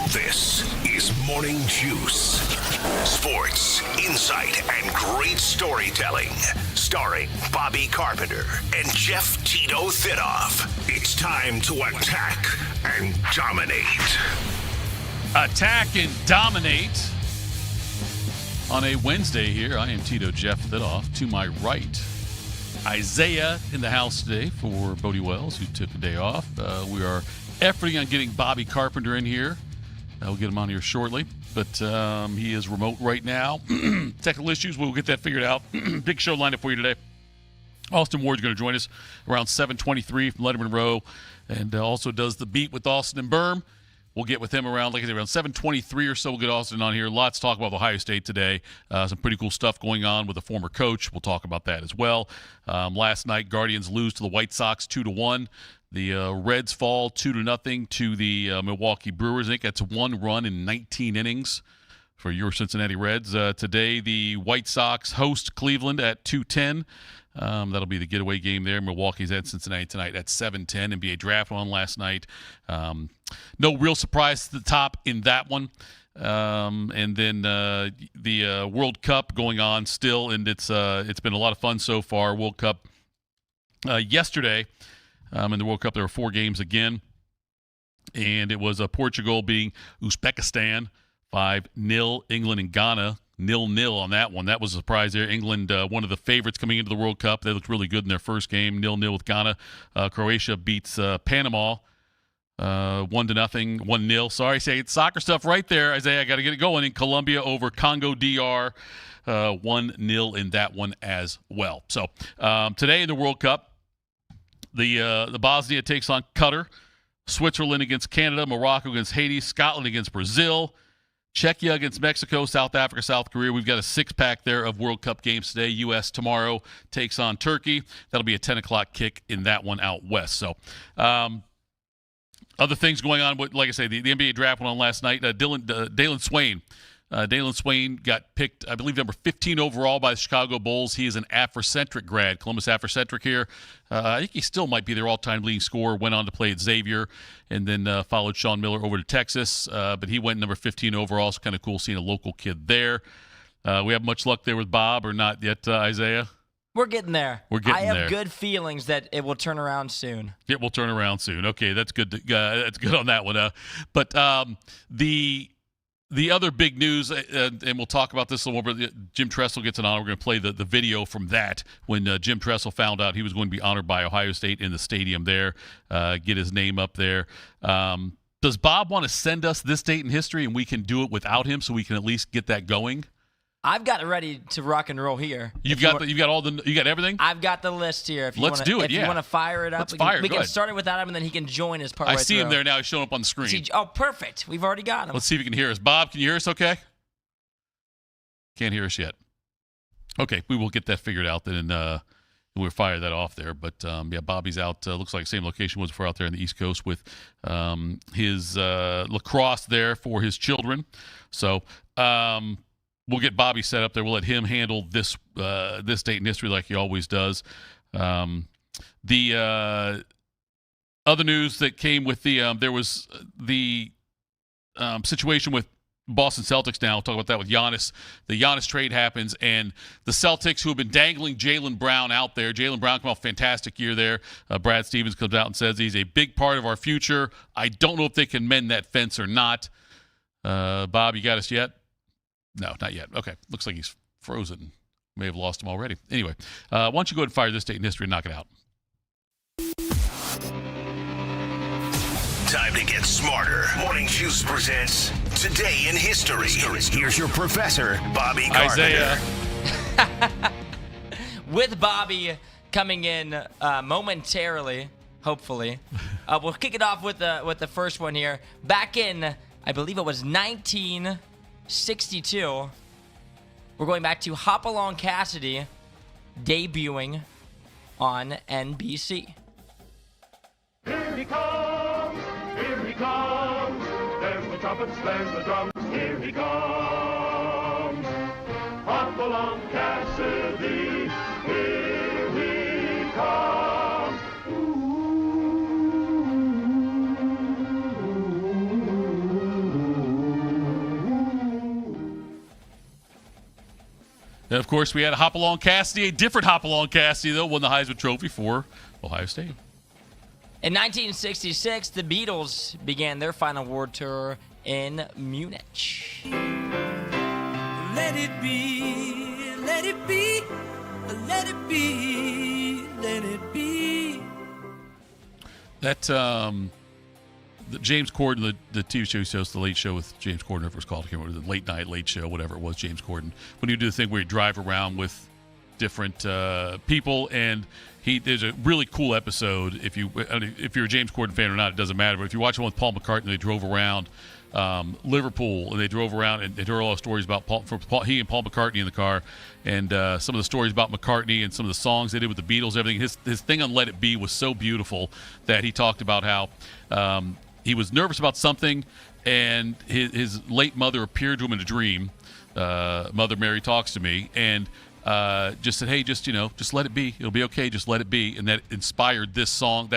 This is Morning Juice. Sports, insight, and great storytelling. Starring Bobby Carpenter and Jeff Tito Thitoff. It's time to attack and dominate. Attack and dominate on a Wednesday here. I am Tito Jeff Thitoff. To my right, Isaiah in the house today for Bodie Wells, who took a day off. We are efforting on getting Bobby Carpenter in here. We'll get him on here shortly, but he is remote right now. Technical issues, we'll get that figured out. Big show lined up for you today. Austin Ward's going to join us around 7:23 from Letterman Row, and also does the beat with Austin and Berm. We'll get with him around, like I said, around 7:23 or so. We'll get Austin on here. Lots to talk about with Ohio State today. Some pretty cool stuff going on with a former coach. We'll talk about that as well. Last night, Guardians lose to the White Sox 2-1. The Reds fall 2-0 to the Milwaukee Brewers. I think that's one run in 19 innings for your Cincinnati Reds. Today, the White Sox host Cleveland at 2:10. That'll be the getaway game there. Milwaukee's at Cincinnati tonight at 7:10. NBA draft on last night. No real surprise to the top in that one. And then the World Cup going on still, and it's been a lot of fun so far. World Cup yesterday. In the World Cup, there were 4 games again, and it was Portugal beating Uzbekistan 5-0. England and Ghana 0-0 on that one. That was a surprise there. England, one of the favorites coming into the World Cup. They looked really good in their first game, 0-0 with Ghana. Croatia beats Panama 1-0, 1-0. Sorry, say it's soccer stuff right there, Isaiah. I got to get it going. In Colombia over Congo DR, 1-0 in that one as well. So today in the World Cup, the Bosnia takes on Qatar, Switzerland against Canada, Morocco against Haiti, Scotland against Brazil, Czechia against Mexico, South Africa, South Korea. We've got a 6-pack there of World Cup games today. U.S. tomorrow takes on Turkey. That'll be a 10 o'clock kick in that one out west. So other things going on, like I say, the NBA draft went on last night. Dalen Swain. Dalen Swain got picked, I believe, number 15 overall by the Chicago Bulls. He is an Afrocentric grad, Columbus Afrocentric here. I think he still might be their all-time leading scorer. Went on to play at Xavier and then followed Sean Miller over to Texas. But he went number 15 overall. It's kind of cool seeing a local kid there. We have much luck there with Bob, or not yet, Isaiah? We're getting there. I have good feelings that it will turn around soon. It will turn around soon. Okay, that's good. That's good on that one. But the other big news, and we'll talk about this a little more, but Jim Tressel gets an honor. We're going to play the video from that when Jim Tressel found out he was going to be honored by Ohio State in the stadium there, get his name up there. Does Bob want to send us this date in history, and we can do it without him so we can at least get that going? I've got it ready to rock and roll here. You got everything? I've got the list here. Let's do it. If you want to fire it up, we can start it without him, and then he can join us part way through. I see him there now. He's showing up on the screen. Oh, perfect. We've already got him. Let's see if he can hear us. Bob, can you hear us okay? Can't hear us yet. Okay, we will get that figured out then, and we'll fire that off there. But, yeah, Bobby's out. Looks like the same location was for out there on the East Coast with his lacrosse there for his children. So, we'll get Bobby set up there. We'll let him handle this date in history like he always does. The other news that came with there was the situation with Boston Celtics now. We'll talk about that with Giannis. The Giannis trade happens, and the Celtics, who have been dangling Jaylen Brown out there. Jaylen Brown came off a fantastic year there. Brad Stevens comes out and says he's a big part of our future. I don't know if they can mend that fence or not. Bob, you got us yet? No, not yet. Okay. Looks like he's frozen. May have lost him already. Anyway, why don't you go ahead and fire this date in history and knock it out? Time to get smarter. Morning Juice presents Today in History. Here's your professor, Bobby Carpenter. Isaiah. With Bobby coming in momentarily, hopefully. We'll kick it off with the first one here. Back in, I believe it was 1962. We're going back to Hopalong Cassidy debuting on NBC. Here he comes, here he comes. There's the trumpets, there's the drums. Here he comes. Hopalong Cassidy, here he comes. Ooh. And, of course, we had a Hopalong Cassidy, a different Hopalong Cassidy, though, won the Heisman Trophy for Ohio State. In 1966, the Beatles began their final world tour in Munich. Let it be, let it be, let it be, let it be. That James Corden, the TV show he hosts, The Late Show with James Corden, whatever it was called, I can't remember, the Late Night Late Show, whatever it was, James Corden. When you do the thing where you drive around with different people, and there's a really cool episode. If you're a James Corden fan or not, it doesn't matter. But if you watch one with Paul McCartney, they drove around Liverpool, and they drove around and they heard all the stories about he and Paul McCartney in the car, and some of the stories about McCartney and some of the songs they did with the Beatles, everything. His thing on Let It Be was so beautiful that he talked about how he was nervous about something, and his late mother appeared to him in a dream. Mother Mary Talks to Me, and just said, hey, just let it be. It'll be okay. Just let it be. And that inspired that song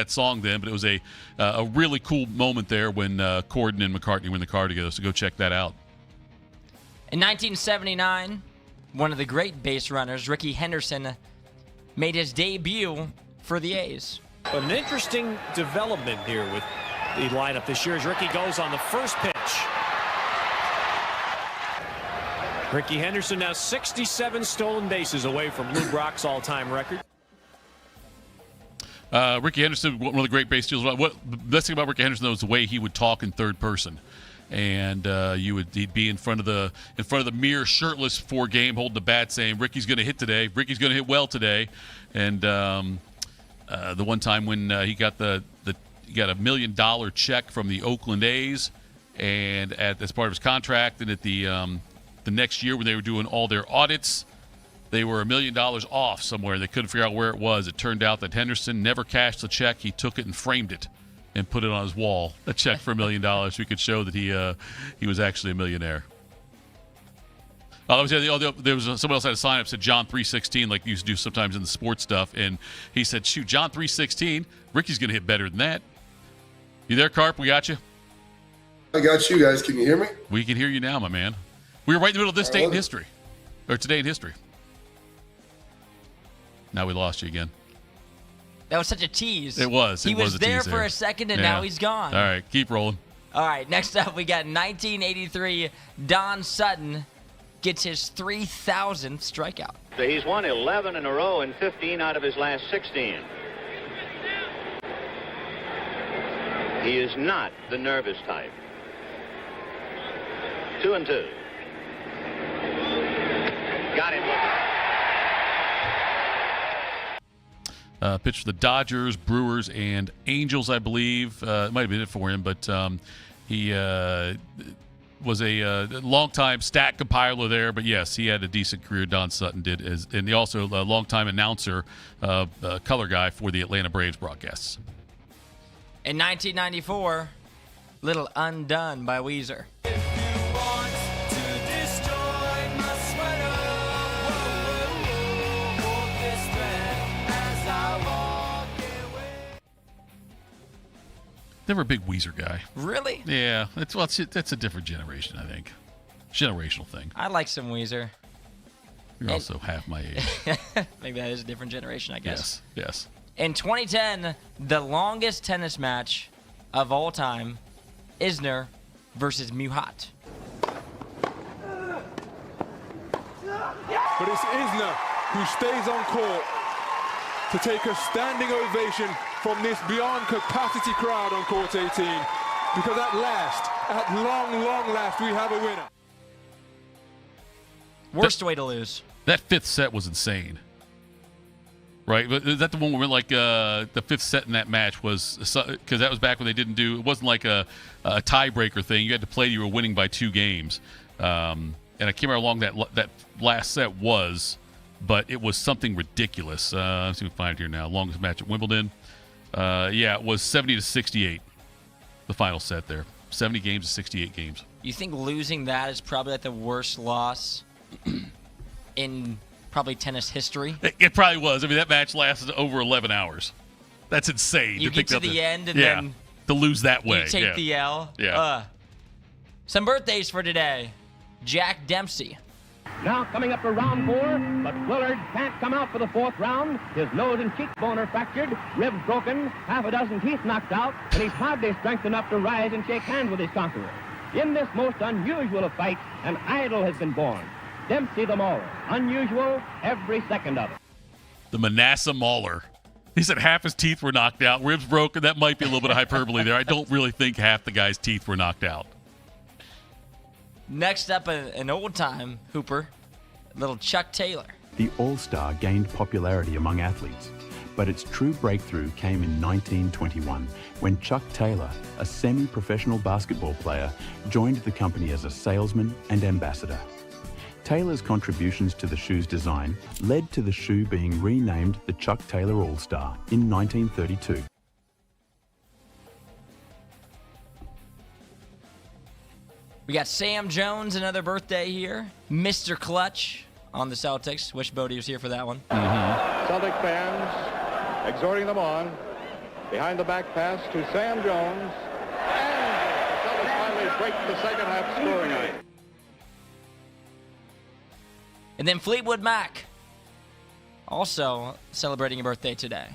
then. But it was a really cool moment there when Corden and McCartney were in the car together. So go check that out. In 1979, one of the great base runners, Ricky Henderson, made his debut for the A's. But an interesting development here with the lineup this year as Ricky goes on the first pitch. Ricky Henderson now 67 stolen bases away from Lou Brock's all-time record. Ricky Henderson, one of the great base stealers. The best thing about Ricky Henderson, though, is the way he would talk in third person. And he'd be in front of the mirror, shirtless before game, holding the bat, saying, "Ricky's going to hit today. Ricky's going to hit well today." And the one time when he got he got $1 million check from the Oakland A's, and as part of his contract, and at the next year when they were doing all their audits, they were $1 million off somewhere. They couldn't figure out where it was. It turned out that Henderson never cashed the check. He took it and framed it and put it on his wall, a check for $1 million, so he could show that he was actually a millionaire. There was someone else had a sign up that said John 3:16, like you used to do sometimes in the sports stuff, and he said, shoot, John 3:16, Ricky's going to hit better than that. You there, Carp? We got you? I got you guys. Can you hear me? We can hear you now, my man. We were right in the middle of this date in history, or today in history. Now we lost you again. That was such a tease. It was. He was there for a second, and now he's gone. All right, keep rolling. All right, next up we got 1983. Don Sutton gets his 3,000th strikeout. So he's won 11 in a row and 15 out of his last 16. He is not the nervous type. 2-2. Got him. Pitched for the Dodgers, Brewers, and Angels, I believe. It might have been it for him, but he was a long-time stat compiler there. But, yes, he had a decent career, Don Sutton did. And he also a long-time announcer, color guy for the Atlanta Braves broadcasts. In 1994, Little Undone by Weezer. Never a big Weezer guy. Really? Yeah, that's a different generation, I think. Generational thing. I like some Weezer. You're also half my age. Maybe that is a different generation, I guess. Yes. In 2010, the longest tennis match of all time, Isner versus Muhat. But it's Isner who stays on court to take a standing ovation from this beyond capacity crowd on court 18. Because at long last, we have a winner. Worst way to lose. That fifth set was insane. Right? But is that the one where like the fifth set in that match was, because that was back when they didn't do, it wasn't like a tiebreaker thing. You had to play, you were winning by 2 games. And I can't remember how long that last set was, but it was something ridiculous. Let's see if we can find it here now. Longest match at Wimbledon. It was 70-68, the final set there. 70 games to 68 games. You think losing that is probably like the worst loss in probably tennis history? It probably was. I mean, that match lasted over 11 hours. That's insane. You get to the end and then to lose that way. You take the L. Yeah. Some birthdays for today. Jack Dempsey. Now coming up to round 4, but Willard can't come out for the 4th round. His nose and cheekbone are fractured, ribs broken, half a dozen teeth knocked out, and he's hardly strength enough to rise and shake hands with his conqueror. In this most unusual of fights, an idol has been born. Dempsey the Mauler. Unusual every second of it. The Manasseh Mauler. He said half his teeth were knocked out, ribs broken. That might be a little bit of hyperbole there. I don't really think half the guy's teeth were knocked out. Next up, an old-time hooper, little Chuck Taylor. The All-Star gained popularity among athletes, but its true breakthrough came in 1921 when Chuck Taylor, a semi-professional basketball player, joined the company as a salesman and ambassador. Taylor's contributions to the shoe's design led to the shoe being renamed the Chuck Taylor All-Star in 1932. We got Sam Jones, another birthday here. Mr. Clutch on the Celtics. Wish Bodie was here for that one. Celtic fans exhorting them on. Behind the back pass to Sam Jones. And the Celtics finally break the second half scoring night. And then Fleetwood Mac, also celebrating a birthday today.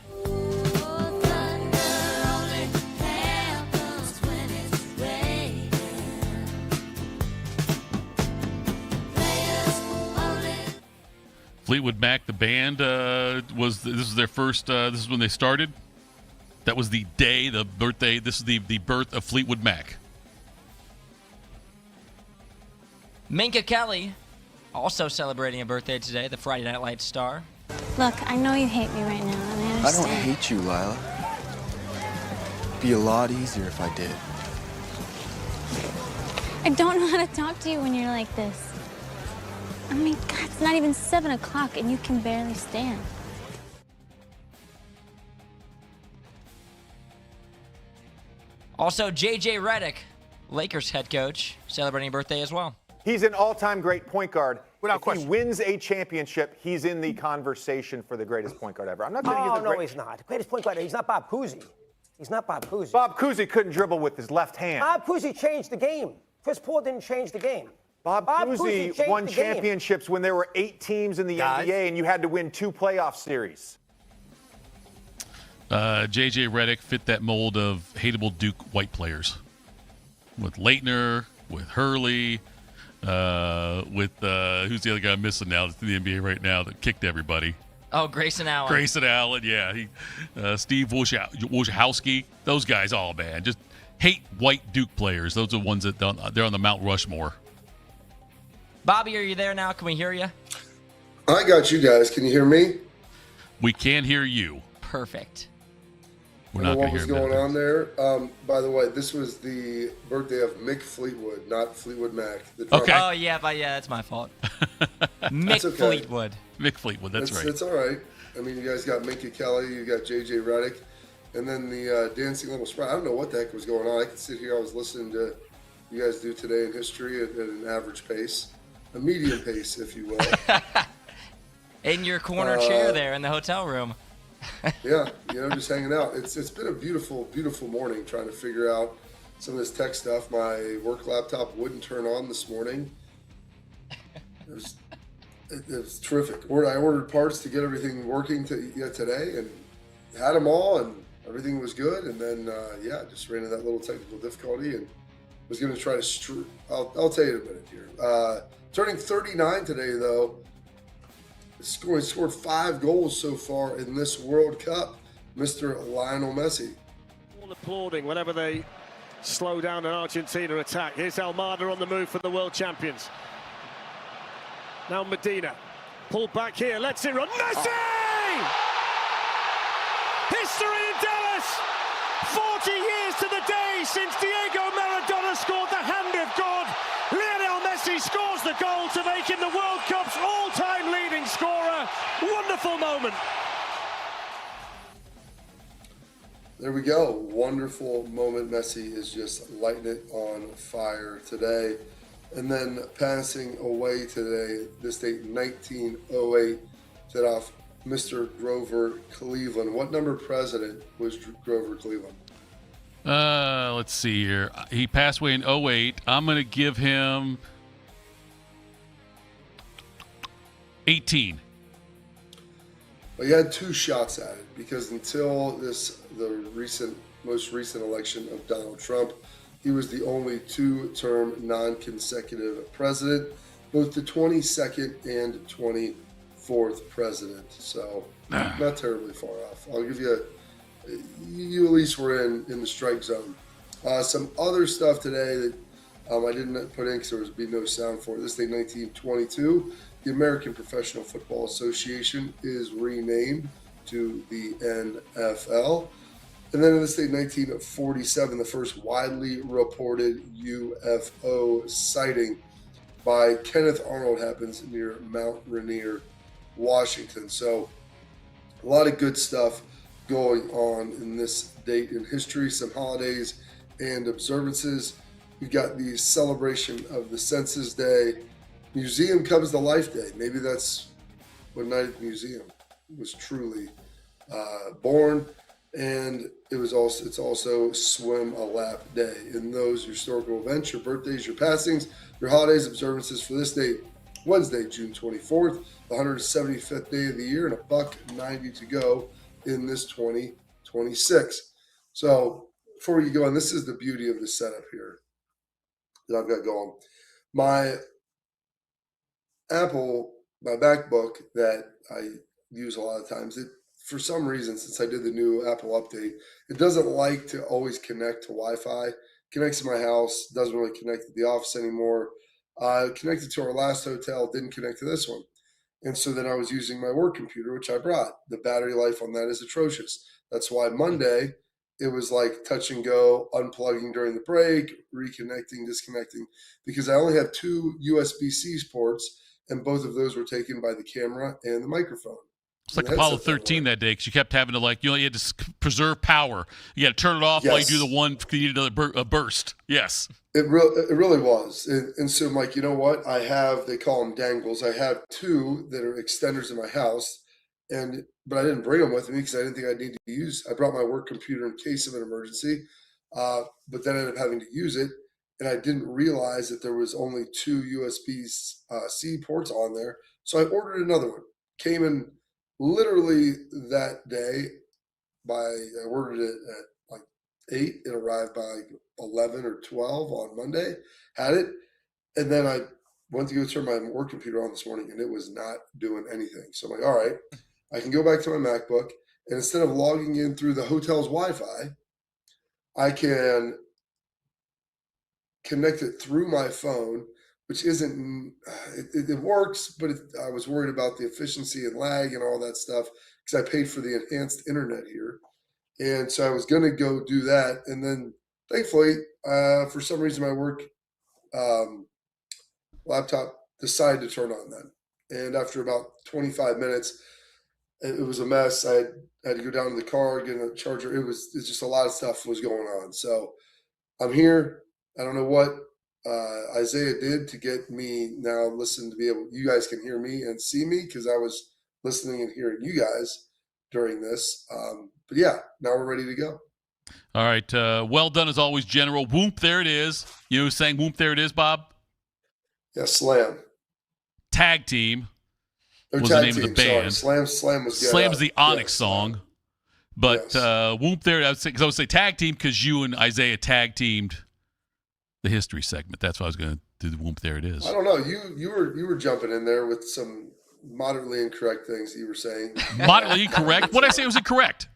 Fleetwood Mac, the band, this is their first, this is when they started. That was the day, the birthday, this is the birth of Fleetwood Mac. Minka Kelly, also celebrating a birthday today, the Friday Night Lights star. Look, I know you hate me right now, and I understand. I don't hate you, Lila. It'd be a lot easier if I did. I don't know how to talk to you when you're like this. I mean, God, it's not even 7 o'clock and you can barely stand. Also, J.J. Redick, Lakers head coach, celebrating a birthday as well. He's an all-time great point guard. Without question. If he wins a championship, he's in the conversation for the greatest point guard ever. I'm not saying he's the no, he's not. The greatest point guard. He's not Bob Cousy. He's not Bob Cousy. Bob Cousy couldn't dribble with his left hand. Bob Cousy changed the game. Chris Paul didn't change the game. Bob Cousy won championships when there were 8 teams in the NBA and you had to win 2 playoff series. J.J. Redick fit that mold of hateable Duke white players. With Leitner, with Hurley, with who's the other guy I'm missing now that's in the NBA right now that kicked everybody? Oh, Grayson Allen. Grayson Allen, yeah. Steve Wojciechowski. Those guys, oh, man. Just hate white Duke players. Those are the ones that they're on the Mount Rushmore. Bobby, are you there now? Can we hear you? I got you guys. Can you hear me? We can hear you. Perfect. We're not going to hear what was going on there. By the way, this was the birthday of Mick Fleetwood, not Fleetwood Mac. Okay. Oh, yeah, that's my fault. Mick okay. Fleetwood. Mick Fleetwood, that's right. It's all right. I mean, you guys got Minka Kelly, you got J.J. Redick, and then the Dancing Little Sprite. I don't know what the heck was going on. I could sit here. I was listening to you guys do today in history at an average pace. A medium pace, if you will. In your corner chair there in the hotel room. Yeah, just hanging out. It's been a beautiful, beautiful morning trying to figure out some of this tech stuff. My work laptop wouldn't turn on this morning. It was terrific. I ordered parts to get everything working today and had them all, and everything was good. And then, just ran into that little technical difficulty and was going to try to I'll tell you in a minute here. Turning 39 today, though. Scored 5 goals so far in this World Cup, Mr. Lionel Messi. All applauding whenever they slow down an Argentina attack. Here's Almada on the move for the world champions. Now Medina, pulled back here, lets it run. Messi! History in Dallas! 40 years to the day since Diego Maradona scored the hand of God. Lionel Messi scores the goal to make him the World Cup's all-time leading scorer. Wonderful moment. There we go. Wonderful moment. Messi is just lighting it on fire today. And then passing away today, this date 1908, Thitoff, Mr. Grover Cleveland. What number president was Grover Cleveland? Let's see here. He passed away in 08. I'm going to give him 18. Well, he had two shots at it because until the most recent election of Donald Trump, he was the only two-term non-consecutive president, both the 22nd and 24th president. So not terribly far off. I'll give you at least were in the strike zone. Some other stuff today that I didn't put in because there would be no sound for it. This day, 1922, the American Professional Football Association is renamed to the NFL. And then in this day, 1947, the first widely reported UFO sighting by Kenneth Arnold happens near Mount Rainier, Washington. So a lot of good stuff going on in this date in history, some holidays and observances. We've got the celebration of the Census Day. Museum Comes to Life Day. Maybe that's when Night at the Museum was truly born. And it's also Swim a Lap Day. In those historical events, your birthdays, your passings, your holidays, observances for this date, Wednesday, June 24th, the 175th day of the year, and $1.90 to go in this 2026. So before we go on, this is the beauty of the setup here that I've got going. My MacBook that I use a lot of times, for some reason, since I did the new Apple update, it doesn't like to always connect to Wi-Fi. Connects to my house, doesn't really connect to the office anymore. Connected to our last hotel, didn't connect to this one. And so then I was using my work computer, which I brought. The battery life on that is atrocious. That's why Monday, it was like touch and go, unplugging during the break, reconnecting, disconnecting, because I only have two USB-C ports, and both of those were taken by the camera and the microphone. It's like Apollo 13 that day because you kept having to you had to preserve power. You had to turn it off while you do the one because you need another burst. Yes. It really was. And so I'm like, you know what? they call them dangles. I have two that are extenders in my house, but I didn't bring them with me because I didn't think I'd need to use. I brought my work computer in case of an emergency, but then I ended up having to use it. And I didn't realize that there was only two USB-C ports on there. So I ordered another one. Came in literally that day. I ordered it at like 8. It arrived by 11 or 12 on Monday. Had it. And then I went to go turn my work computer on this morning, and it was not doing anything. So I'm like, all right, I can go back to my MacBook. And instead of logging in through the hotel's Wi-Fi, I can connect it through my phone, which isn't, it works, but I was worried about the efficiency and lag and all that stuff because I paid for the enhanced internet here. And so I was going to go do that. And then thankfully, for some reason, my work laptop decided to turn on then. And after about 25 minutes, it was a mess. I had to go down to the car, get a charger. It's just a lot of stuff was going on. So I'm here. I don't know what Isaiah did to get me now you guys can hear me and see me because I was listening and hearing you guys during this. But yeah, now we're ready to go. All right. Well done as always, General. Whoop, there it is. You know who's saying whoop, there it is, Bob? Yeah, Slam. Tag Team was the name of the band. Sorry. Slam was good. Slam's the Onyx song. But whoop, there I would say tag team because you and Isaiah tag teamed the history segment. That's why I was going to do the whoop, there it is. I don't know. You were jumping in there with some moderately incorrect things that you were saying. Moderately incorrect? What did I say was incorrect?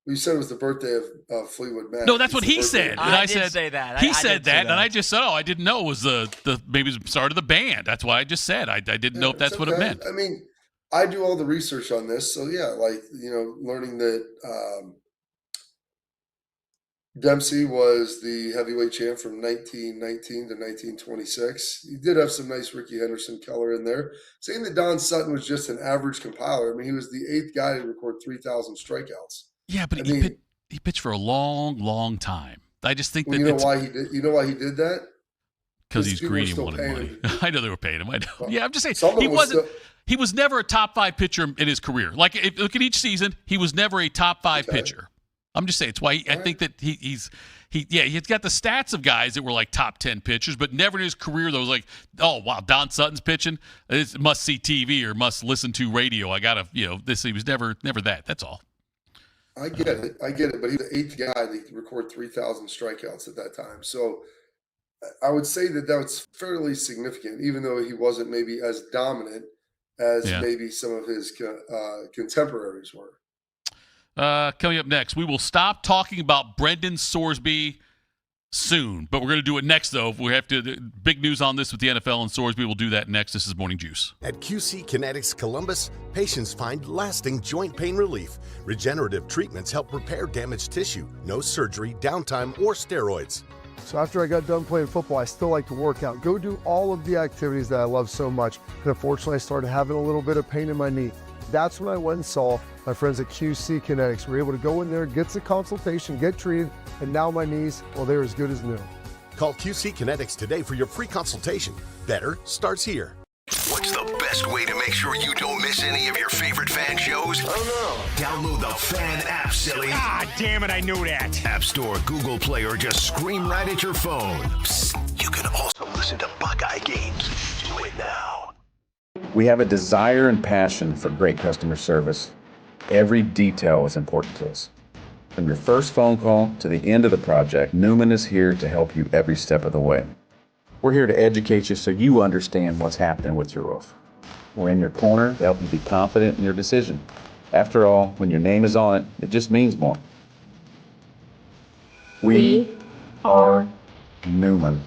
You said it was the birthday of Fleetwood Mac. No, that's what he said. And I did say that. He said that, and I just said, I didn't know it was maybe the start of the band. That's why I just said. I didn't know if that's what it meant. I mean, I do all the research on this. So, yeah, learning that Dempsey was the heavyweight champ from 1919 to 1926. He did have some nice Ricky Henderson color in there. Saying that Don Sutton was just an average compiler. I mean, he was the 8th guy to record 3,000 strikeouts. Yeah, but he pitched for a long, long time. I just think that you know why he did. You know why he did that? Because he's greedy and wanted money. I know they were paying him. I know. Well, yeah, I'm just saying he was never a top 5 pitcher in his career. Like look at each season, he was never a top 5 pitcher. I'm just saying it's why I think that he's got the stats of guys that were like top 10 pitchers, but never in his career that was like, oh wow, Don Sutton's pitching. It's must see TV or must listen to radio. I gotta, this. He was never that. That's all. I get it. But he was the 8th guy that could record 3,000 strikeouts at that time. So I would say that was fairly significant, even though he wasn't maybe as dominant as maybe some of his contemporaries were. Coming up next, we will stop talking about Brenden Sorsby soon, but we're going to do it next, though. We have to big news on this with the NFL and Sorsby. We'll do that next. This is Morning Juice. At QC Kinetics Columbus, patients find lasting joint pain relief. Regenerative treatments help repair damaged tissue. No surgery, downtime, or steroids. So after I got done playing football, I still like to work out, go do all of the activities that I love so much. And unfortunately, I started having a little bit of pain in my knee. That's when I went and saw my friends at QC Kinetics. We were able to go in there, get the consultation, get treated, and now my knees, well, they're as good as new. Call QC Kinetics today for your free consultation. Better starts here. What's the best way to make sure you don't miss any of your favorite fan shows? Oh no. Download the Fan app, silly. Ah, damn it, I knew that. App Store, Google Play, or just scream right at your phone. Psst, you can also listen to Buckeye games. Do it now. We have a desire and passion for great customer service. Every detail is important to us. From your first phone call to the end of the project, Newman is here to help you every step of the way. We're here to educate you so you understand what's happening with your roof. We're in your corner to help you be confident in your decision. After all, when your name is on it, it just means more. We are Newman.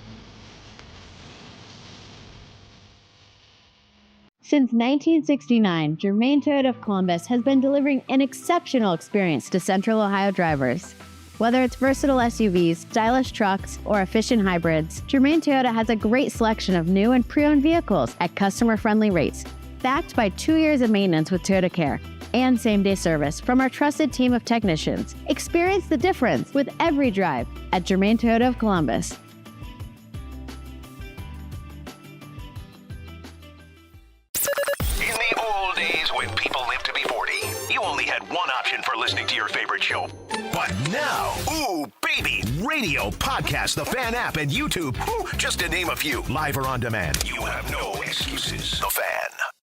Since 1969, Germain Toyota of Columbus has been delivering an exceptional experience to Central Ohio drivers. Whether it's versatile SUVs, stylish trucks, or efficient hybrids, Germain Toyota has a great selection of new and pre-owned vehicles at customer-friendly rates, backed by 2 years of maintenance with Toyota Care and same-day service from our trusted team of technicians. Experience the difference with every drive at Germain Toyota of Columbus. In the old days when people lived to be 40, you only had one option for listening to your favorite show. But now, ooh, baby, radio, podcast, the Fan app, and YouTube, just to name a few, live or on demand. You have no excuses. The Fan.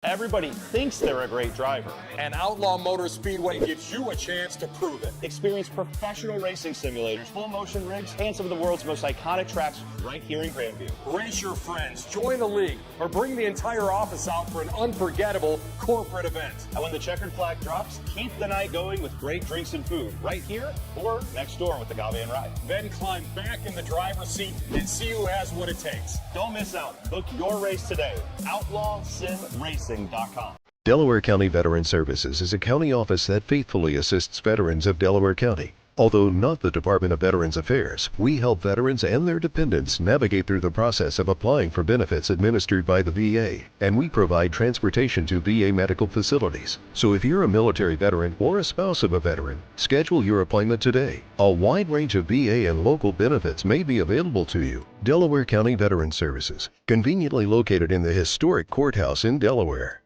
Everybody thinks they're a great driver, and Outlaw Motor Speedway gives you a chance to prove it. Experience professional racing simulators, full motion rigs, and some of the world's most iconic tracks right here in Grandview. Race your friends, join the league, or bring the entire office out for an unforgettable corporate event. And when the checkered flag drops, keep the night going with great drinks and food right here or next door with the Agave and Rye. Then climb back in the driver's seat and see who has what it takes. Don't miss out. Book your race today. OutlawSimRacing.com. Delaware County Veteran Services is a county office that faithfully assists veterans of Delaware County. Although not the Department of Veterans Affairs, we help veterans and their dependents navigate through the process of applying for benefits administered by the VA, and we provide transportation to VA medical facilities. So if you're a military veteran or a spouse of a veteran, schedule your appointment today. A wide range of VA and local benefits may be available to you. Delaware County Veteran Services, conveniently located in the historic courthouse in Delaware.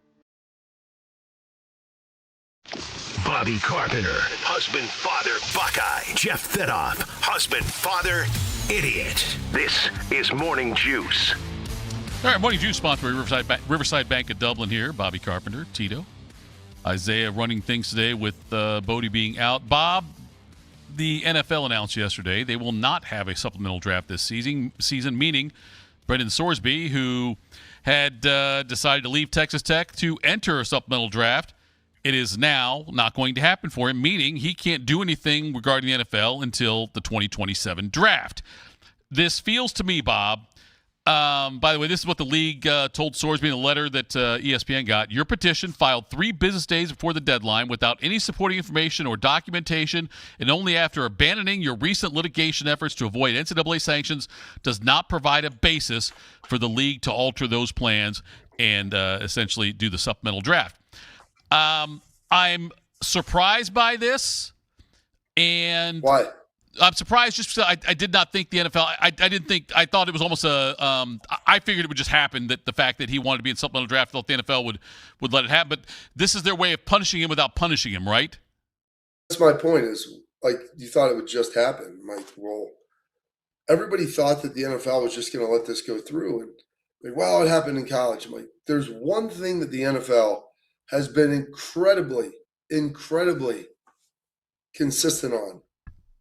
Bobby Carpenter, husband, father, Buckeye. Jeff Thitoff, husband, father, idiot. This is Morning Juice. All right, Morning Juice sponsored by Riverside Bank of Dublin here. Bobby Carpenter, Tito. Isaiah running things today with Bodie being out. Bob, the NFL announced yesterday they will not have a supplemental draft this season, meaning Brenden Sorsby, who had decided to leave Texas Tech to enter a supplemental draft, it is now not going to happen for him, meaning he can't do anything regarding the NFL until the 2027 draft. This feels to me, Bob, by the way, this is what the league told Sorsby in a letter that ESPN got. Your petition, filed 3 business days before the deadline without any supporting information or documentation, and only after abandoning your recent litigation efforts to avoid NCAA sanctions, does not provide a basis for the league to alter those plans and essentially do the supplemental draft. I'm surprised by this, and why? I'm surprised just because I did not think the NFL. I thought it was almost I figured it would just happen, that the fact that he wanted to be in supplemental draft, thought the NFL would let it happen. But this is their way of punishing him without punishing him, right? That's my point. Is like you thought it would just happen. I'm like, well, everybody thought that the NFL was just going to let this go through. And like, well, it happened in college. I'm like, there's one thing that the NFL has been incredibly consistent on,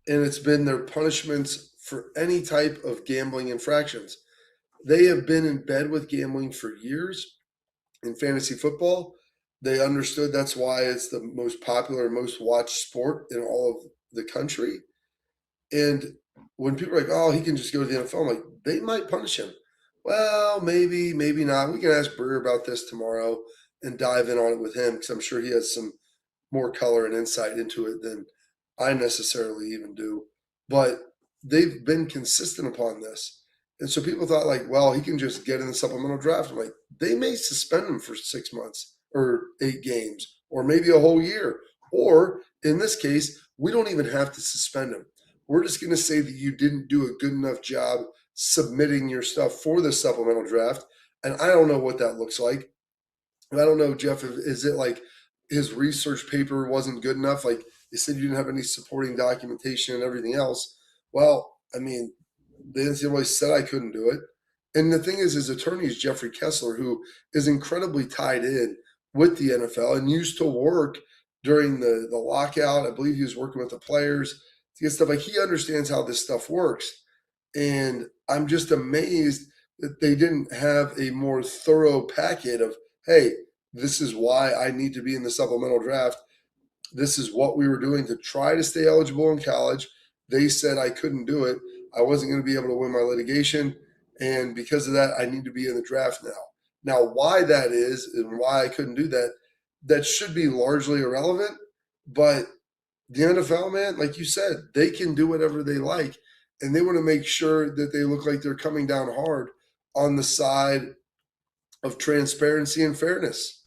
and it's been their punishments for any type of gambling infractions. They have been in bed with gambling for years in fantasy football. They understood that's why it's the most popular and most watched sport in all of the country. And when people are like, oh, he can just go to the NFL, I'm like, they might punish him. Well, maybe, maybe not. We can ask Breer about this tomorrow and dive in on it with him, because I'm sure he has some more color and insight into it than I necessarily even do. But they've been consistent upon this. And so people thought, like, well, he can just get in the supplemental draft. I'm like, they may suspend him for 6 months or 8 games or maybe a whole year. Or in this case, we don't even have to suspend him. We're just going to say that you didn't do a good enough job submitting your stuff for the supplemental draft. And I don't know what that looks like. I don't know, Jeff, is it like his research paper wasn't good enough? Like they said, you didn't have any supporting documentation and everything else. Well, I mean, the NCAA said I couldn't do it. And the thing is, his attorney is Jeffrey Kessler, who is incredibly tied in with the NFL and used to work during the lockout. I believe he was working with the players to get stuff. Like, he understands how this stuff works. And I'm just amazed that they didn't have a more thorough packet of, hey, this is why I need to be in the supplemental draft. This is what we were doing to try to stay eligible in college. They said I couldn't do it. I wasn't going to be able to win my litigation. And because of that, I need to be in the draft now. Now, why that is and why I couldn't do that, that should be largely irrelevant. But the NFL, man, like you said, they can do whatever they like. And they want to make sure that they look like they're coming down hard on the side of transparency and fairness.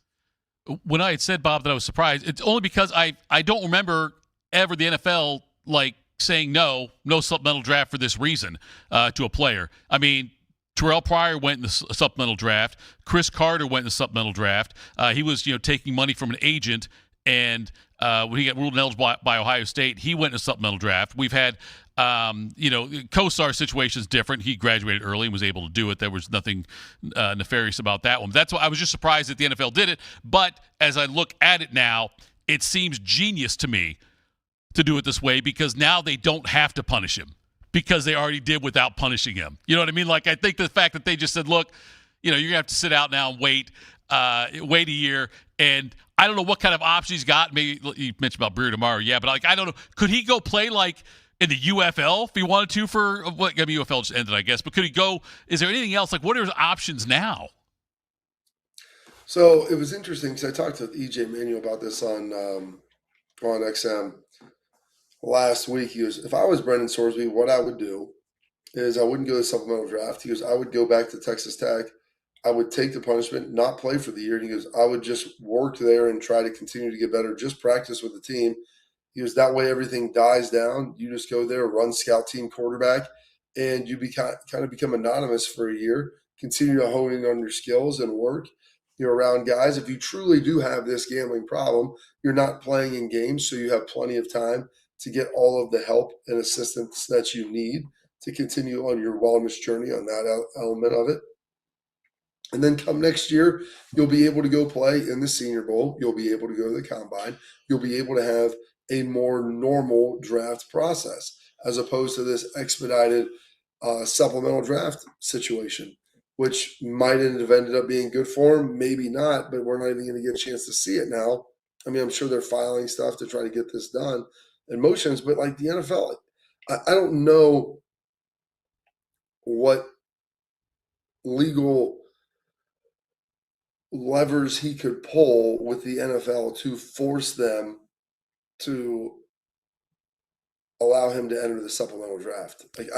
When I had said, Bob, that I was surprised, it's only because I don't remember ever the NFL like saying no supplemental draft for this reason to a player. I mean, Terrell Pryor went in the supplemental draft. Chris Carter went in the supplemental draft. He was taking money from an agent, and when he got ruled ineligible by Ohio State, he went in a supplemental draft. We've had Kosar's situation is different. He graduated early and was able to do it. There was nothing nefarious about that one. That's why I was just surprised that the NFL did it. But as I look at it now, it seems genius to me to do it this way, because now they don't have to punish him because they already did without punishing him. You know what I mean? Like, I think the fact that they just said, look, you're going to have to sit out now and wait a year. And I don't know what kind of options he's got. Maybe you mentioned about Breer tomorrow. Yeah, but I don't know. Could he go play like in the UFL if he wanted to UFL just ended, I guess. But could he go? Is there anything else? Like, what are his options now? So it was interesting because I talked to EJ Manuel about this on XM last week. He goes, if I was Brenden Sorsby, what I would do is I wouldn't go to the supplemental draft. He goes, I would go back to Texas Tech. I would take the punishment, not play for the year. And he goes, I would just work there and try to continue to get better, just practice with the team. He goes, that way everything dies down. You just go there, run scout team quarterback, and you kind of become anonymous for a year, continue to hone in on your skills and work. You're around guys. If you truly do have this gambling problem, you're not playing in games, so you have plenty of time to get all of the help and assistance that you need to continue on your wellness journey on that element of it. And then come next year, you'll be able to go play in the Senior Bowl. You'll be able to go to the Combine. You'll be able to have a more normal draft process as opposed to this expedited supplemental draft situation, which might have ended up being good for him, maybe not, but we're not even going to get a chance to see it now. I mean, I'm sure they're filing stuff to try to get this done in motions, but like the NFL, I don't know what legal levers he could pull with the NFL to force them to allow him to enter the supplemental draft. Like,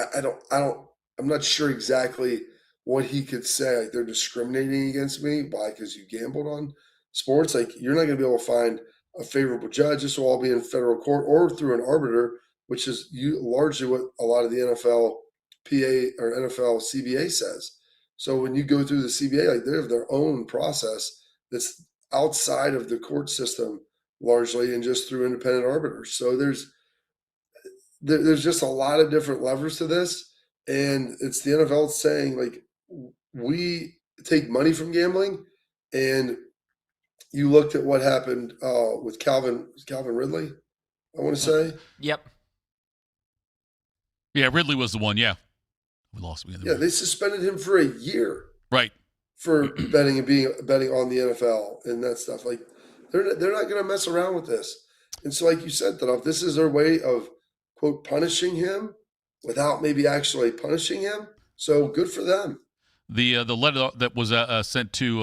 I'm not sure exactly what he could say. Like, they're discriminating against me. Why? Because you gambled on sports. Like, you're not going to be able to find a favorable judge. This will all be in federal court or through an arbiter, which is largely what a lot of the NFL PA or NFL CBA says. So when you go through the CBA, like, they have their own process that's outside of the court system largely, and just through independent arbiters. So there's just a lot of different levers to this. And it's the NFL saying, like, we take money from gambling. And you looked at what happened with Calvin Ridley, I want to say. Yep. Yeah, Ridley was the one. Yeah. We lost him. Yeah, they suspended him for a year. Right. For betting on the NFL and that stuff. Like, they're not going to mess around with this. And so, like you said, Thitoff, this is their way of, quote, punishing him without maybe actually punishing him. So good for them. The letter that was sent to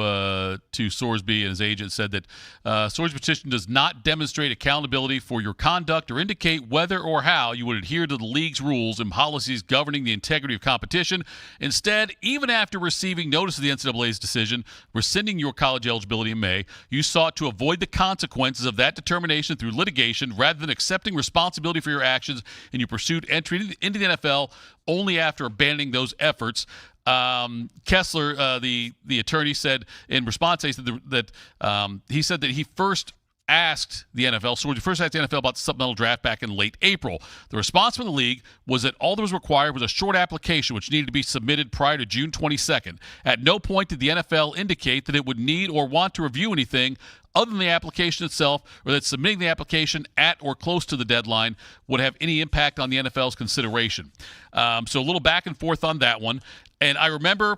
Sorsby and his agent said that Sorsby's petition does not demonstrate accountability for your conduct or indicate whether or how you would adhere to the league's rules and policies governing the integrity of competition. Instead, even after receiving notice of the NCAA's decision rescinding your college eligibility in May, you sought to avoid the consequences of that determination through litigation rather than accepting responsibility for your actions, and you pursued entry into the NFL only after abandoning those efforts. Kessler, the attorney, said in response, he said that he first asked the NFL, so when he first asked the NFL about the supplemental draft back in late April, the response from the league was that all that was required was a short application which needed to be submitted prior to June 22nd. At no point did the NFL indicate that it would need or want to review anything other than the application itself, or that submitting the application at or close to the deadline would have any impact on the NFL's consideration. So a little back and forth on that one. And I remember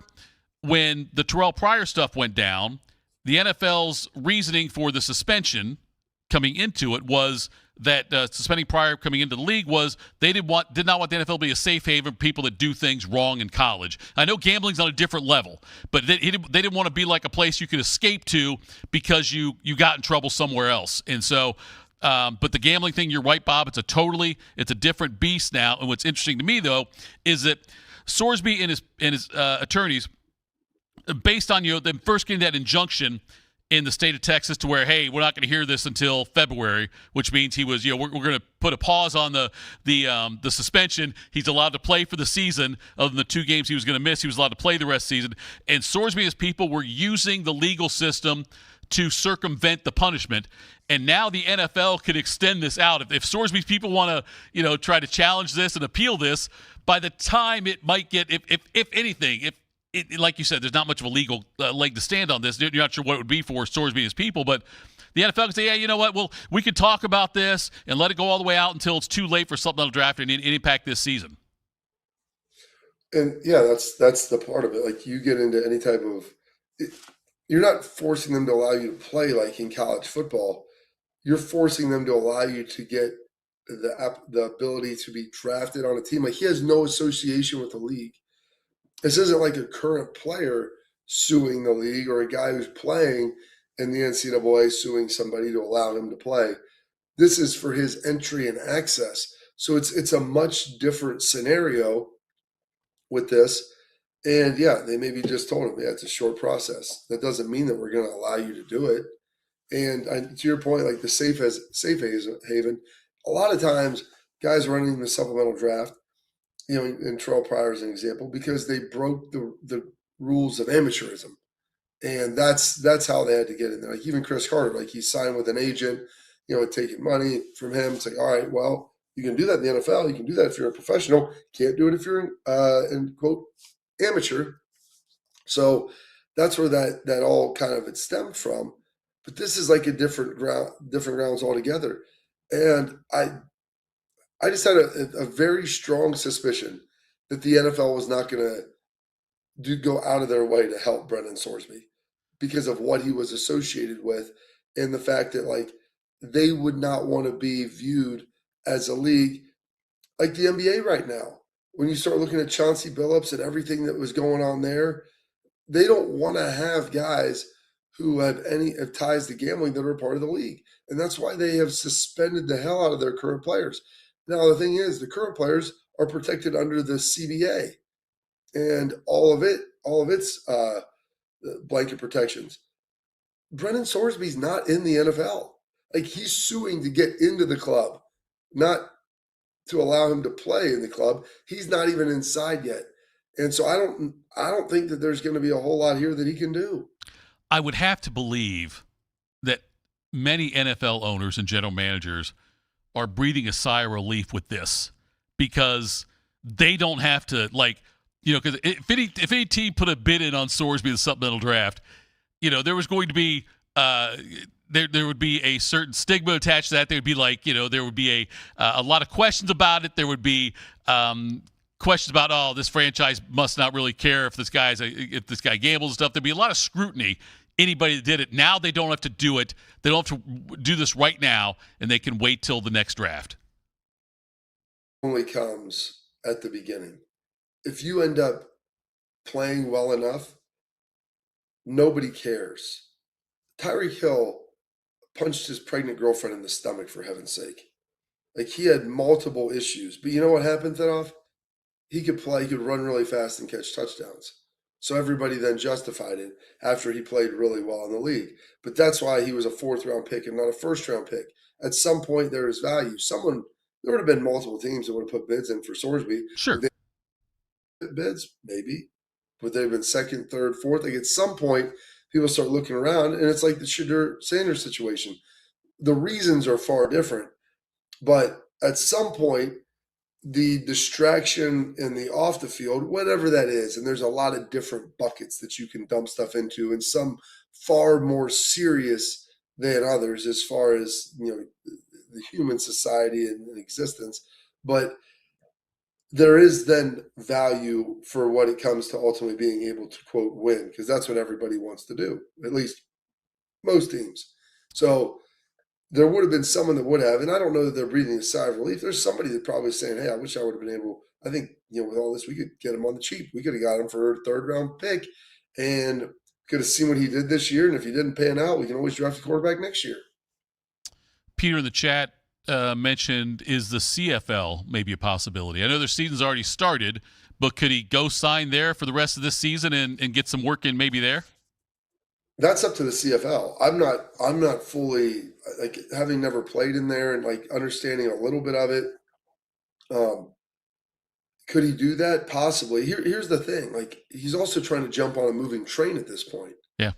when the Terrell Pryor stuff went down, the NFL's reasoning for the suspension coming into it was that suspending Pryor coming into the league was they did not want the NFL to be a safe haven for people that do things wrong in college. I know gambling's on a different level, but they didn't want to be like a place you could escape to because you got in trouble somewhere else. And so, but the gambling thing, you're right, Bob. It's a different beast now. And what's interesting to me though is that Sorsby and his attorneys, based on them first getting that injunction in the state of Texas to where, hey, we're not going to hear this until February, which means he was, we're going to put a pause on the suspension. He's allowed to play for the season. Other than the 2 games he was going to miss, he was allowed to play the rest of the season. And Sorsby and his people were using the legal system to circumvent the punishment. And now the NFL could extend this out. If Sorsby's people want to, try to challenge this and appeal this, by the time it might get, if anything, like you said, there's not much of a legal leg to stand on this. You're not sure what it would be for Sorsby and his people, but the NFL can say, yeah, you know what? Well, we could talk about this and let it go all the way out until it's too late for supplemental draft and impact this season. And yeah, that's the part of it. Like, you get into any type of, you're not forcing them to allow you to play like in college football. You're forcing them to allow you to get the ability to be drafted on a team. Like, he has no association with the league. This isn't like a current player suing the league or a guy who's playing in the NCAA suing somebody to allow him to play. This is for his entry and access. So it's a much different scenario with this. And yeah, they maybe just told him, yeah, it's a short process. That doesn't mean that we're going to allow you to do it. And to your point, like the safe haven, a lot of times guys running the supplemental draft, and Terrell Pryor is an example, because they broke the rules of amateurism. And that's how they had to get in there. Like even Chris Carter, like he signed with an agent, taking money from him. It's like, all right, well, you can do that in the NFL. You can do that if you're a professional. Can't do it if you're in quote amateur. So that's where that all kind of it stemmed from. But this is like a different grounds altogether. And I just had a very strong suspicion that the NFL was not going to go out of their way to help Brenden Sorsby because of what he was associated with, and the fact that like they would not want to be viewed as a league like the NBA right now. When you start looking at Chauncey Billups and everything that was going on there, they don't want to have guys who have ties to gambling that are part of the league. And that's why they have suspended the hell out of their current players. Now, the thing is, the current players are protected under the CBA and all of its blanket protections. Brenden Sorsby's not in the NFL. Like, he's suing to get into the club, not to allow him to play in the club. He's not even inside yet. And so I don't think that there's going to be a whole lot here that he can do. I would have to believe that many NFL owners and general managers are breathing a sigh of relief with this, because they don't have to, like, because if any team put a bid in on Sorsby in the supplemental draft, there was going to be there would be a certain stigma attached to that. There would be there would be a lot of questions about it. There would be questions about, this franchise must not really care if this guy gambles and stuff. There'd be a lot of scrutiny. Anybody that did it. Now they don't have to do it. They don't have to do this right now, and they can wait till the next draft. Only comes at the beginning. If you end up playing well enough, nobody cares. Tyreek Hill punched his pregnant girlfriend in the stomach, for heaven's sake. Like, he had multiple issues. But you know what happened, Thitoff? He could play, he could run really fast and catch touchdowns. So everybody then justified it after he played really well in the league. But that's why he was a 4th-round pick and not a 1st-round pick. At some point, there is value. There would have been multiple teams that would have put bids in for Sorsby. Sure. Bids, maybe. Would they have been 2nd, 3rd, 4th? Like, at some point, people start looking around, and it's like the Shadur Sanders situation. The reasons are far different. But at some point, the distraction in the off the field, whatever that is, and there's a lot of different buckets that you can dump stuff into, and some far more serious than others as far as the human society and existence. But there is then value for what it comes to ultimately being able to, quote, win, because that's what everybody wants to do, at least most teams. So there would have been someone that would have, and I don't know that they're breathing a sigh of relief. There's somebody that probably saying, hey, I wish I would have been able, I think, with all this, we could get him on the cheap. We could have got him for a 3rd-round pick and could have seen what he did this year. And if he didn't pan out, we can always draft a quarterback next year. Peter in the chat mentioned, is the CFL maybe a possibility? I know their season's already started, but could he go sign there for the rest of this season and get some work in maybe there? That's up to the CFL. I'm not fully, like, having never played in there and like understanding a little bit of it. Could he do that? Possibly. Here's the thing. Like, he's also trying to jump on a moving train at this point. Yeah.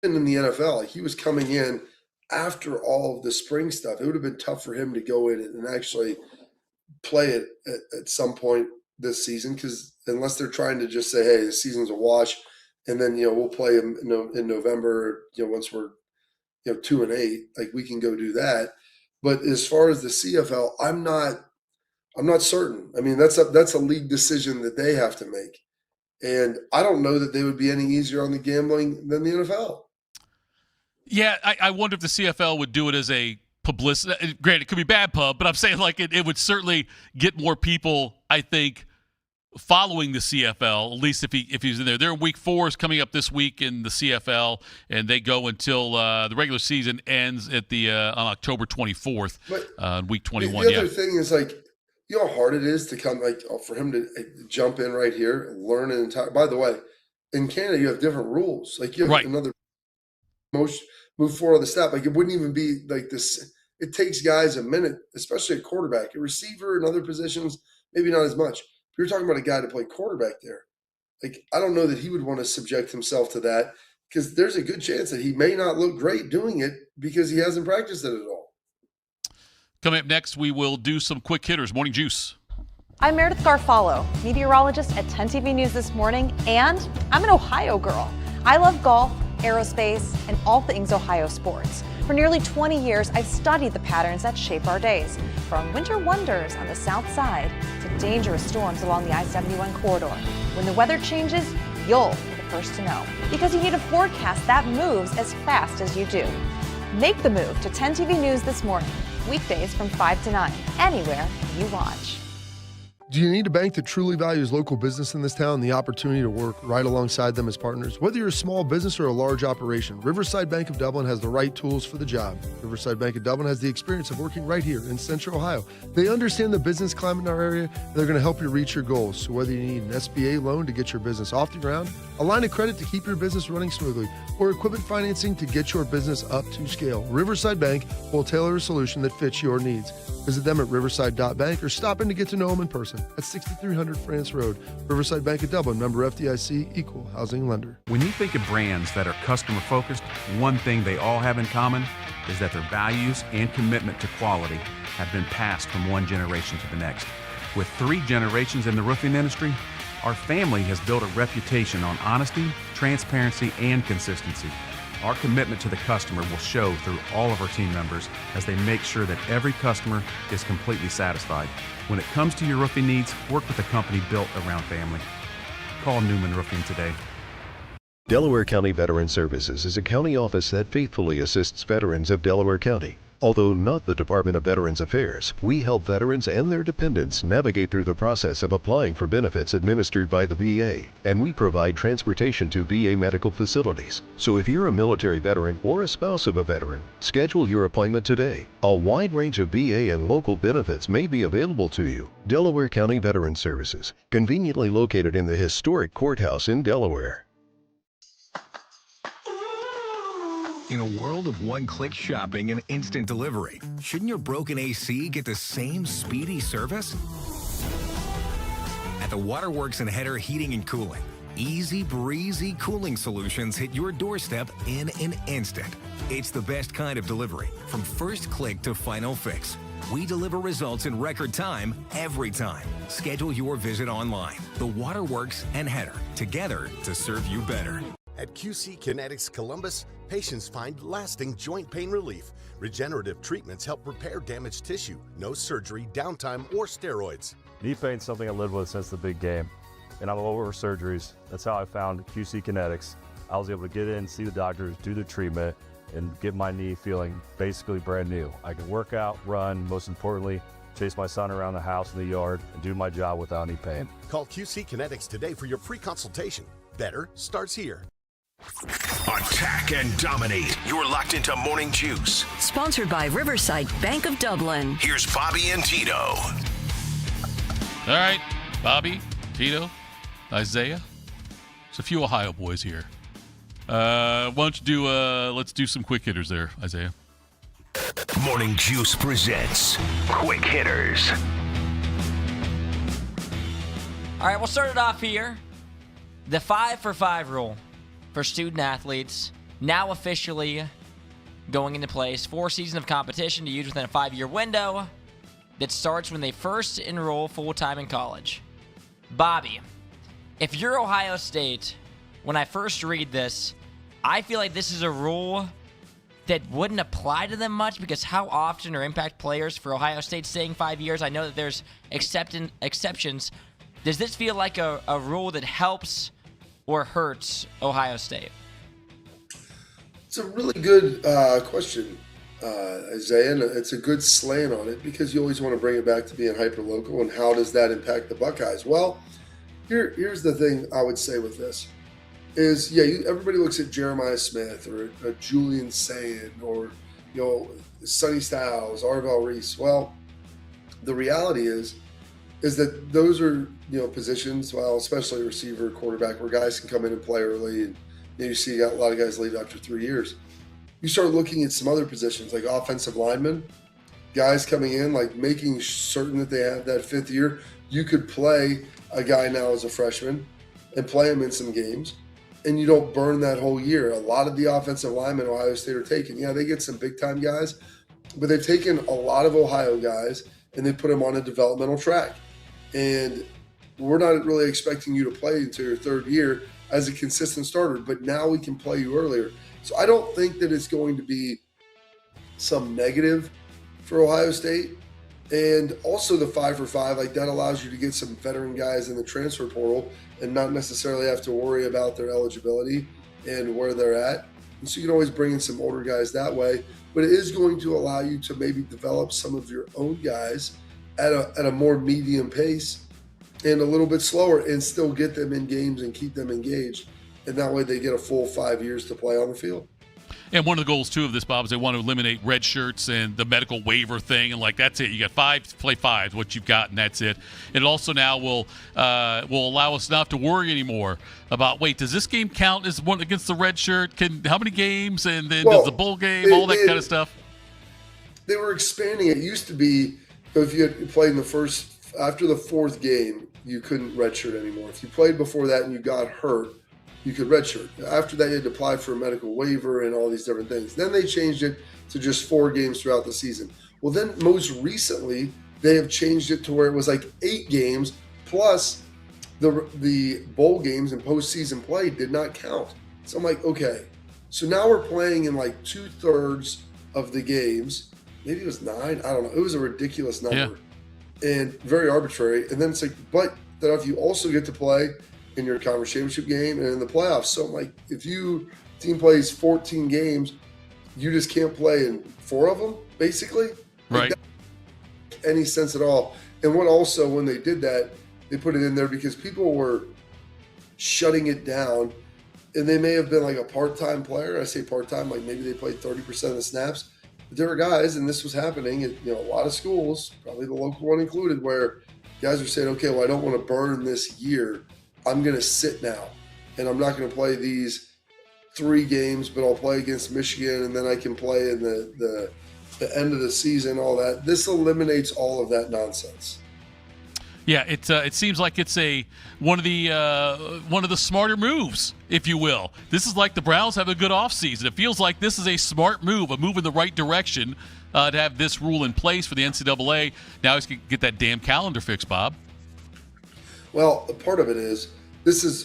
And in the NFL, like, he was coming in after all of the spring stuff. It would have been tough for him to go in and actually play it at some point this season, because unless they're trying to just say, hey, the season's a wash, and then, we'll play him in November, once we're, 2-8, like, we can go do that. But as far as the CFL, I'm not certain. I mean, that's a league decision that they have to make. And I don't know that they would be any easier on the gambling than the NFL. Yeah, I wonder if the CFL would do it as a publicity. Granted, it could be bad pub, but I'm saying, like, it would certainly get more people, I think, following the CFL, at least if he's in there. Their week 4 is coming up this week in the CFL, and they go until the regular season ends at on October 24th, week 21. The other thing is, like, you know how hard it is to come, like, for him to jump in right here and learn an entire. By the way, in Canada you have different rules. Like, you have another move forward on the snap. Like, it wouldn't even be like this. It takes guys a minute, especially a quarterback, a receiver, and other positions, maybe not as much. You're talking about a guy to play quarterback there. Like, I don't know that he would want to subject himself to that, because there's a good chance that he may not look great doing it because he hasn't practiced it at all. Coming up next, we will do some quick hitters. Morning Juice. I'm Meredith Garfalo, meteorologist at 10 TV News This Morning, and I'm an Ohio girl. I love golf, aerospace, and all things Ohio sports. For nearly 20 years, I've studied the patterns that shape our days, from winter wonders on the south side to dangerous storms along the I-71 corridor. When the weather changes, you'll be the first to know, because you need a forecast that moves as fast as you do. Make the move to 10 TV News This Morning, weekdays from 5 to 9, anywhere you watch. Do you need a bank that truly values local business in this town and the opportunity to work right alongside them as partners? Whether you're a small business or a large operation, Riverside Bank of Dublin has the right tools for the job. Riverside Bank of Dublin has the experience of working right here in Central Ohio. They understand the business climate in our area, and they're going to help you reach your goals. So whether you need an SBA loan to get your business off the ground, a line of credit to keep your business running smoothly, or equipment financing to get your business up to scale, Riverside Bank will tailor a solution that fits your needs. Visit them at riverside.bank or stop in to get to know them in person at 6300 France Road. Riverside Bank of Dublin, member FDIC, equal housing lender. When you think of brands that are customer-focused, one thing they all have in common is that their values and commitment to quality have been passed from one generation to the next. With 3 generations in the roofing industry, our family has built a reputation on honesty, transparency, and consistency. Our commitment to the customer will show through all of our team members as they make sure that every customer is completely satisfied. When it comes to your roofing needs, work with a company built around family. Call Newman Roofing today. Delaware County Veteran Services is a county office that faithfully assists veterans of Delaware County. Although not the Department of Veterans Affairs, we help veterans and their dependents navigate through the process of applying for benefits administered by the VA, and we provide transportation to VA medical facilities. So if you're a military veteran or a spouse of a veteran, schedule your appointment today. A wide range of VA and local benefits may be available to you. Delaware County Veteran Services, conveniently located in the historic courthouse in Delaware. In a world of one-click shopping and instant delivery, shouldn't your broken AC get the same speedy service? At the Waterworks and Header Heating and Cooling, easy breezy cooling solutions hit your doorstep in an instant. It's the best kind of delivery, from first click to final fix. We deliver results in record time every time. Schedule your visit online. The Waterworks and Header, together to serve you better. At QC Kinetics Columbus, patients find lasting joint pain relief. Regenerative treatments help repair damaged tissue. No surgery, downtime, or steroids. Knee pain's something I lived with since the big game, and I'm all over surgeries. That's how I found QC Kinetics. I was able to get in, see the doctors, do the treatment, and get my knee feeling basically brand new. I can work out, run, most importantly, chase my son around the house and the yard, and do my job without any pain. Call QC Kinetics today for your free consultation. Better starts here. Attack and dominate. You're locked into Morning Juice. Sponsored by Riverside Bank of Dublin. Here's Bobby and Tito. All right, Bobby, Tito, Isaiah. There's a few Ohio boys here. Why don't you do, let's do some quick hitters there, Isaiah. Morning Juice presents Quick Hitters. All right, we'll start it off here. The 5 for 5 rule for student athletes now officially going into place. 4 seasons of competition to use within a 5-year window that starts when they first enroll full-time in college. Bobby, if you're Ohio State, when I first read this, I feel like this is a rule that wouldn't apply to them much because how often are impact players for Ohio State staying 5 years? I know that there's exceptions. Does this feel like a rule that helps or hurts Ohio State? It's a really good question, Isaiah, and it's a good slant on it because you always want to bring it back to being hyper-local, and how does that impact the Buckeyes? Well, here's the thing I would say with this is, everybody looks at Jeremiah Smith or Julian Sand or, Sonny Styles, Arvell Reese. Well, the reality is that those are, positions, well, especially receiver, quarterback, where guys can come in and play early. And you see a lot of guys leave after 3 years. You start looking at some other positions like offensive linemen, guys coming in, like making certain that they have that 5th year. You could play a guy now as a freshman and play him in some games, and you don't burn that whole year. A lot of the offensive linemen Ohio State are taking, they get some big-time guys, but they've taken a lot of Ohio guys and they put them on a developmental track. And we're not really expecting you to play until your 3rd year as a consistent starter, but now we can play you earlier. So I don't think that it's going to be some negative for Ohio State. And also the 5 for 5, like that allows you to get some veteran guys in the transfer portal and not necessarily have to worry about their eligibility and where they're at. And so you can always bring in some older guys that way, but it is going to allow you to maybe develop some of your own guys at a more medium pace and a little bit slower, and still get them in games and keep them engaged. And that way they get a full 5 years to play on the field. And one of the goals, too, of this, Bob, is they want to eliminate red shirts and the medical waiver thing. And, that's it. You got 5, play 5, what you've got, and that's it. And it also now will allow us not have to worry anymore about, does this game count as one against the red shirt? How many games? And then does the bowl game, all that kind of stuff? They were expanding. It used to be if you had played in after the 4th game, you couldn't redshirt anymore. If you played before that and you got hurt, you could redshirt. After that, you had to apply for a medical waiver and all these different things. Then they changed it to just 4 games throughout the season. Well, then most recently, they have changed it to where it was like 8 games plus the bowl games and postseason play did not count. So I'm like, okay, so now we're playing in like 2/3 of the games. Maybe it was 9. I don't know. It was a ridiculous number and very arbitrary. And then it's like, but then if you also get to play in your conference championship game and in the playoffs. So I'm like, if you team plays 14 games, you just can't play in 4 of them, basically. Right. Like, that doesn't make any sense at all. And what also, when they did that, they put it in there because people were shutting it down, and they may have been like a part-time player. I say part-time, like maybe they played 30% of the snaps. But there were guys, and this was happening at a lot of schools, probably the local one included, where guys are saying, okay, well, I don't want to burn this year. I'm going to sit now, and I'm not going to play these 3 games, but I'll play against Michigan, and then I can play in the end of the season, all that. This eliminates all of that nonsense. Yeah, it seems like it's one of the smarter moves, if you will. This is like the Browns have a good offseason. It feels like this is a smart move, a move in the right direction to have this rule in place for the NCAA. Now he's going to get that damn calendar fixed, Bob. Well, a part of it is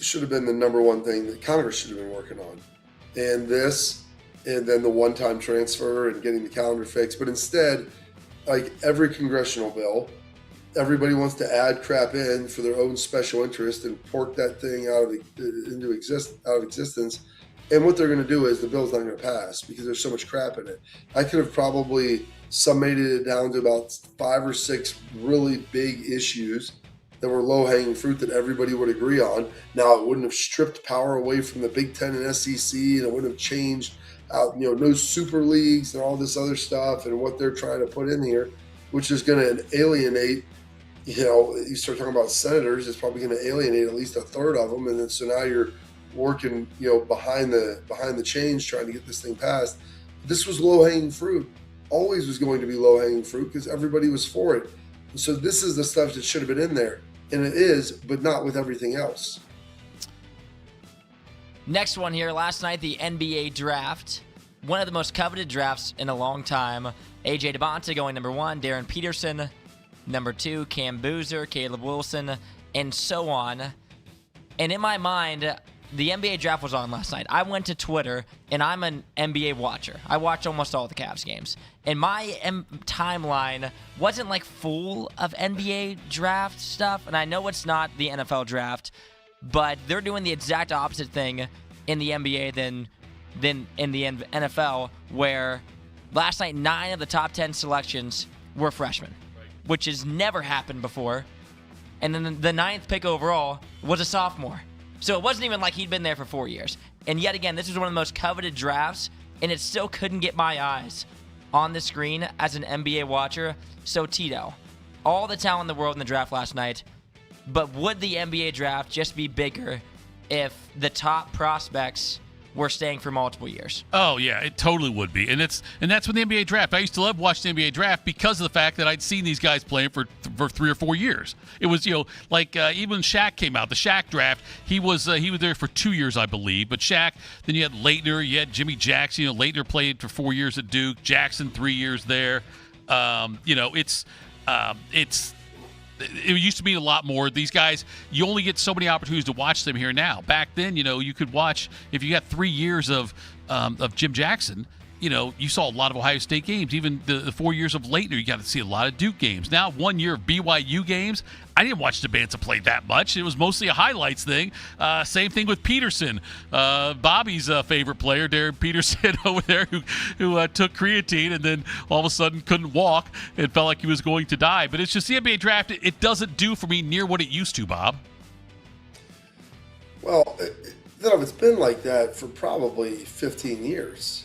should have been the number one thing that Congress should have been working on. And then the one-time transfer and getting the calendar fixed. But instead, like every congressional bill, everybody wants to add crap in for their own special interest and pork that thing out of existence. And what they're going to do is the bill's not going to pass because there's so much crap in it. I could have probably summated it down to about 5 or 6 really big issues that were low-hanging fruit that everybody would agree on. Now, it wouldn't have stripped power away from the Big Ten and SEC, and it wouldn't have changed out, no super leagues and all this other stuff and what they're trying to put in here, which is going to alienate. You start talking about senators, it's probably going to alienate at least 1/3 of them, and then so now you're working, behind the chains trying to get this thing passed. This was low-hanging fruit. Always was going to be low-hanging fruit because everybody was for it. And so this is the stuff that should have been in there, and it is, but not with everything else. Next one here. Last night, the NBA draft. One of the most coveted drafts in a long time. A.J. DeBonta going number 1, Darren Peterson number 2, Cam Boozer, Caleb Wilson, and so on. And in my mind, the NBA draft was on last night. I went to Twitter, and I'm an NBA watcher. I watch almost all the Cavs games. And my timeline wasn't like full of NBA draft stuff. And I know it's not the NFL draft, but they're doing the exact opposite thing in the NBA than in the NFL, where last night 9 of the top 10 selections were freshmen, which has never happened before. And then the 9th pick overall was a sophomore. So it wasn't even like he'd been there for 4 years. And yet again, this was one of the most coveted drafts, and it still couldn't get my eyes on the screen as an NBA watcher. So Tito, all the talent in the world in the draft last night, but would the NBA draft just be bigger if the top prospects were staying for multiple years? Oh yeah, it totally would be, and that's when the NBA draft. I used to love watching the NBA draft because of the fact that I'd seen these guys playing for 3 or 4 years. It was even when Shaq came out, the Shaq draft, he was there for 2 years, I believe. But Shaq, then you had Leitner, you had Jimmy Jackson. Leitner played for 4 years at Duke, Jackson 3 years there. It used to mean a lot more. These guys, you only get so many opportunities to watch them here now. Back then, you could watch, if you got 3 years of Jim Jackson, you saw a lot of Ohio State games. Even the 4 years of Leitner, you got to see a lot of Duke games. Now, 1 year of BYU games, I didn't watch DeBanza play that much. It was mostly a highlights thing. Same thing with Peterson. Bobby's favorite player, Darren Peterson, over there, who took creatine and then all of a sudden couldn't walk and felt like he was going to die. But it's just the NBA draft. It doesn't do for me near what it used to, Bob. Well, it's been like that for probably 15 years.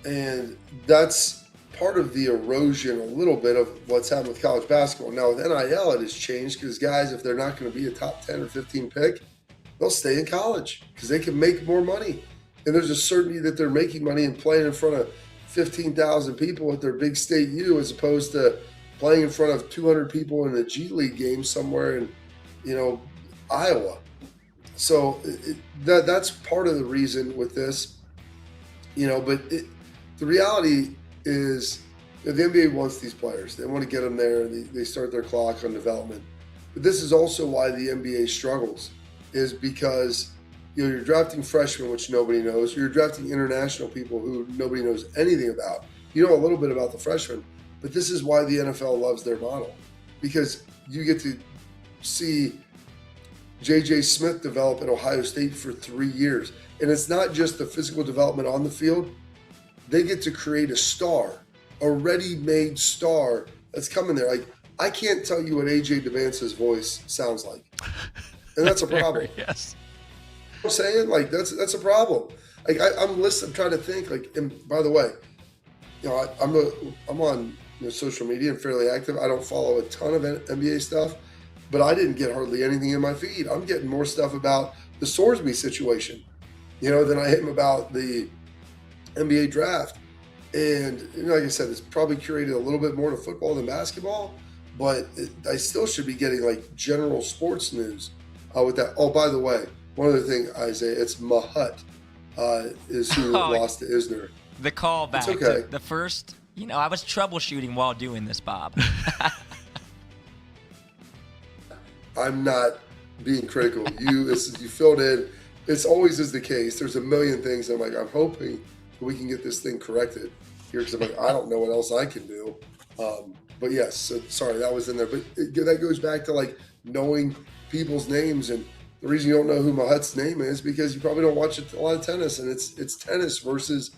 And that's part of the erosion a little bit of what's happened with college basketball. Now with NIL, it has changed because guys, if they're not going to be a top 10 or 15 pick, they'll stay in college because they can make more money. And there's a certainty that they're making money and playing in front of 15,000 people at their big state U as opposed to playing in front of 200 people in a G League game somewhere in, Iowa. So that's part of the reason with this, but the reality is The NBA wants these players. They want to get them there. They start their clock on development. But this is also why the NBA struggles, is because you're drafting freshmen, which nobody knows. You're drafting international people who nobody knows anything about. You know a little bit about the freshmen, but this is why the NFL loves their model, because you get to see J.J. Smith develop at Ohio State for 3 years. And it's not just the physical development on the field. They get to create a star, a ready-made star that's coming there. Like, I can't tell you what A.J. Devance's voice sounds like. And that's a problem. Yes. You know what I'm saying? Like, that's a problem. Like, I'm listening, I'm trying to think. Like, and by the way, I'm on social media and fairly active. I don't follow a ton of NBA stuff, but I didn't get hardly anything in my feed. I'm getting more stuff about the Sorsby situation, than I am about the NBA draft. And like I said, it's probably curated a little bit more to football than basketball, but I still should be getting like general sports news with that. Oh, by the way, one other thing, Isaiah, it's Mahut is who lost to Isner. The callback It's okay. to the first, I was troubleshooting while doing this, Bob. I'm not being critical. You filled in. It's always is the case. There's a million things. I'm like, I'm hoping we can get this thing corrected here, because I'm like, I don't know what else I can do. But yes, so, sorry, that was in there. But that goes back to like knowing people's names, and the reason you don't know who Mahut's name is because you probably don't watch a lot of tennis, and it's tennis versus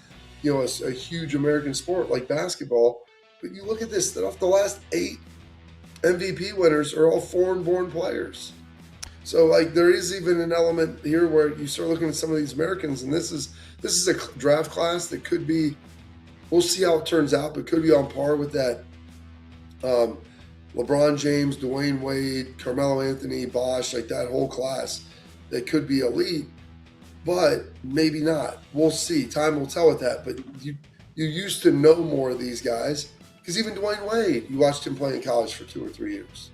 a huge American sport like basketball. But you look at this, the last 8 MVP winners are all foreign-born players. So like there is even an element here where you start looking at some of these Americans, and this is a draft class that could be, we'll see how it turns out, but could be on par with that LeBron James, Dwayne Wade, Carmelo Anthony, Bosh, like that whole class that could be elite, but maybe not. We'll see. Time will tell with that. But you used to know more of these guys, because even Dwayne Wade, you watched him play in college for 2 or 3 years.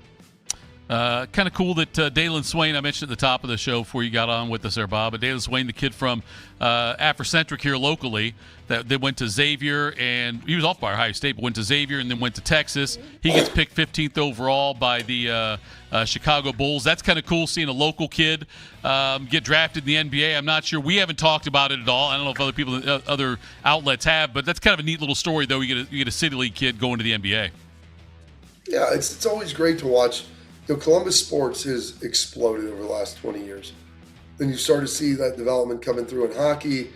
Kind of cool that Dalen Swain, I mentioned at the top of the show before you got on with us there, Bob, but Dalen Swain, the kid from Afrocentric here locally, that went to Xavier, and he was off by Ohio State, but went to Xavier and then went to Texas. He gets picked 15th overall by the Chicago Bulls. That's kind of cool, seeing a local kid get drafted in the NBA. I'm not sure. We haven't talked about it at all. I don't know if other people, other outlets have, but that's kind of a neat little story, though. You get a City League kid going to the NBA. Yeah, it's always great to watch. Columbus sports has exploded over the last 20 years. And you start to see that development coming through in hockey.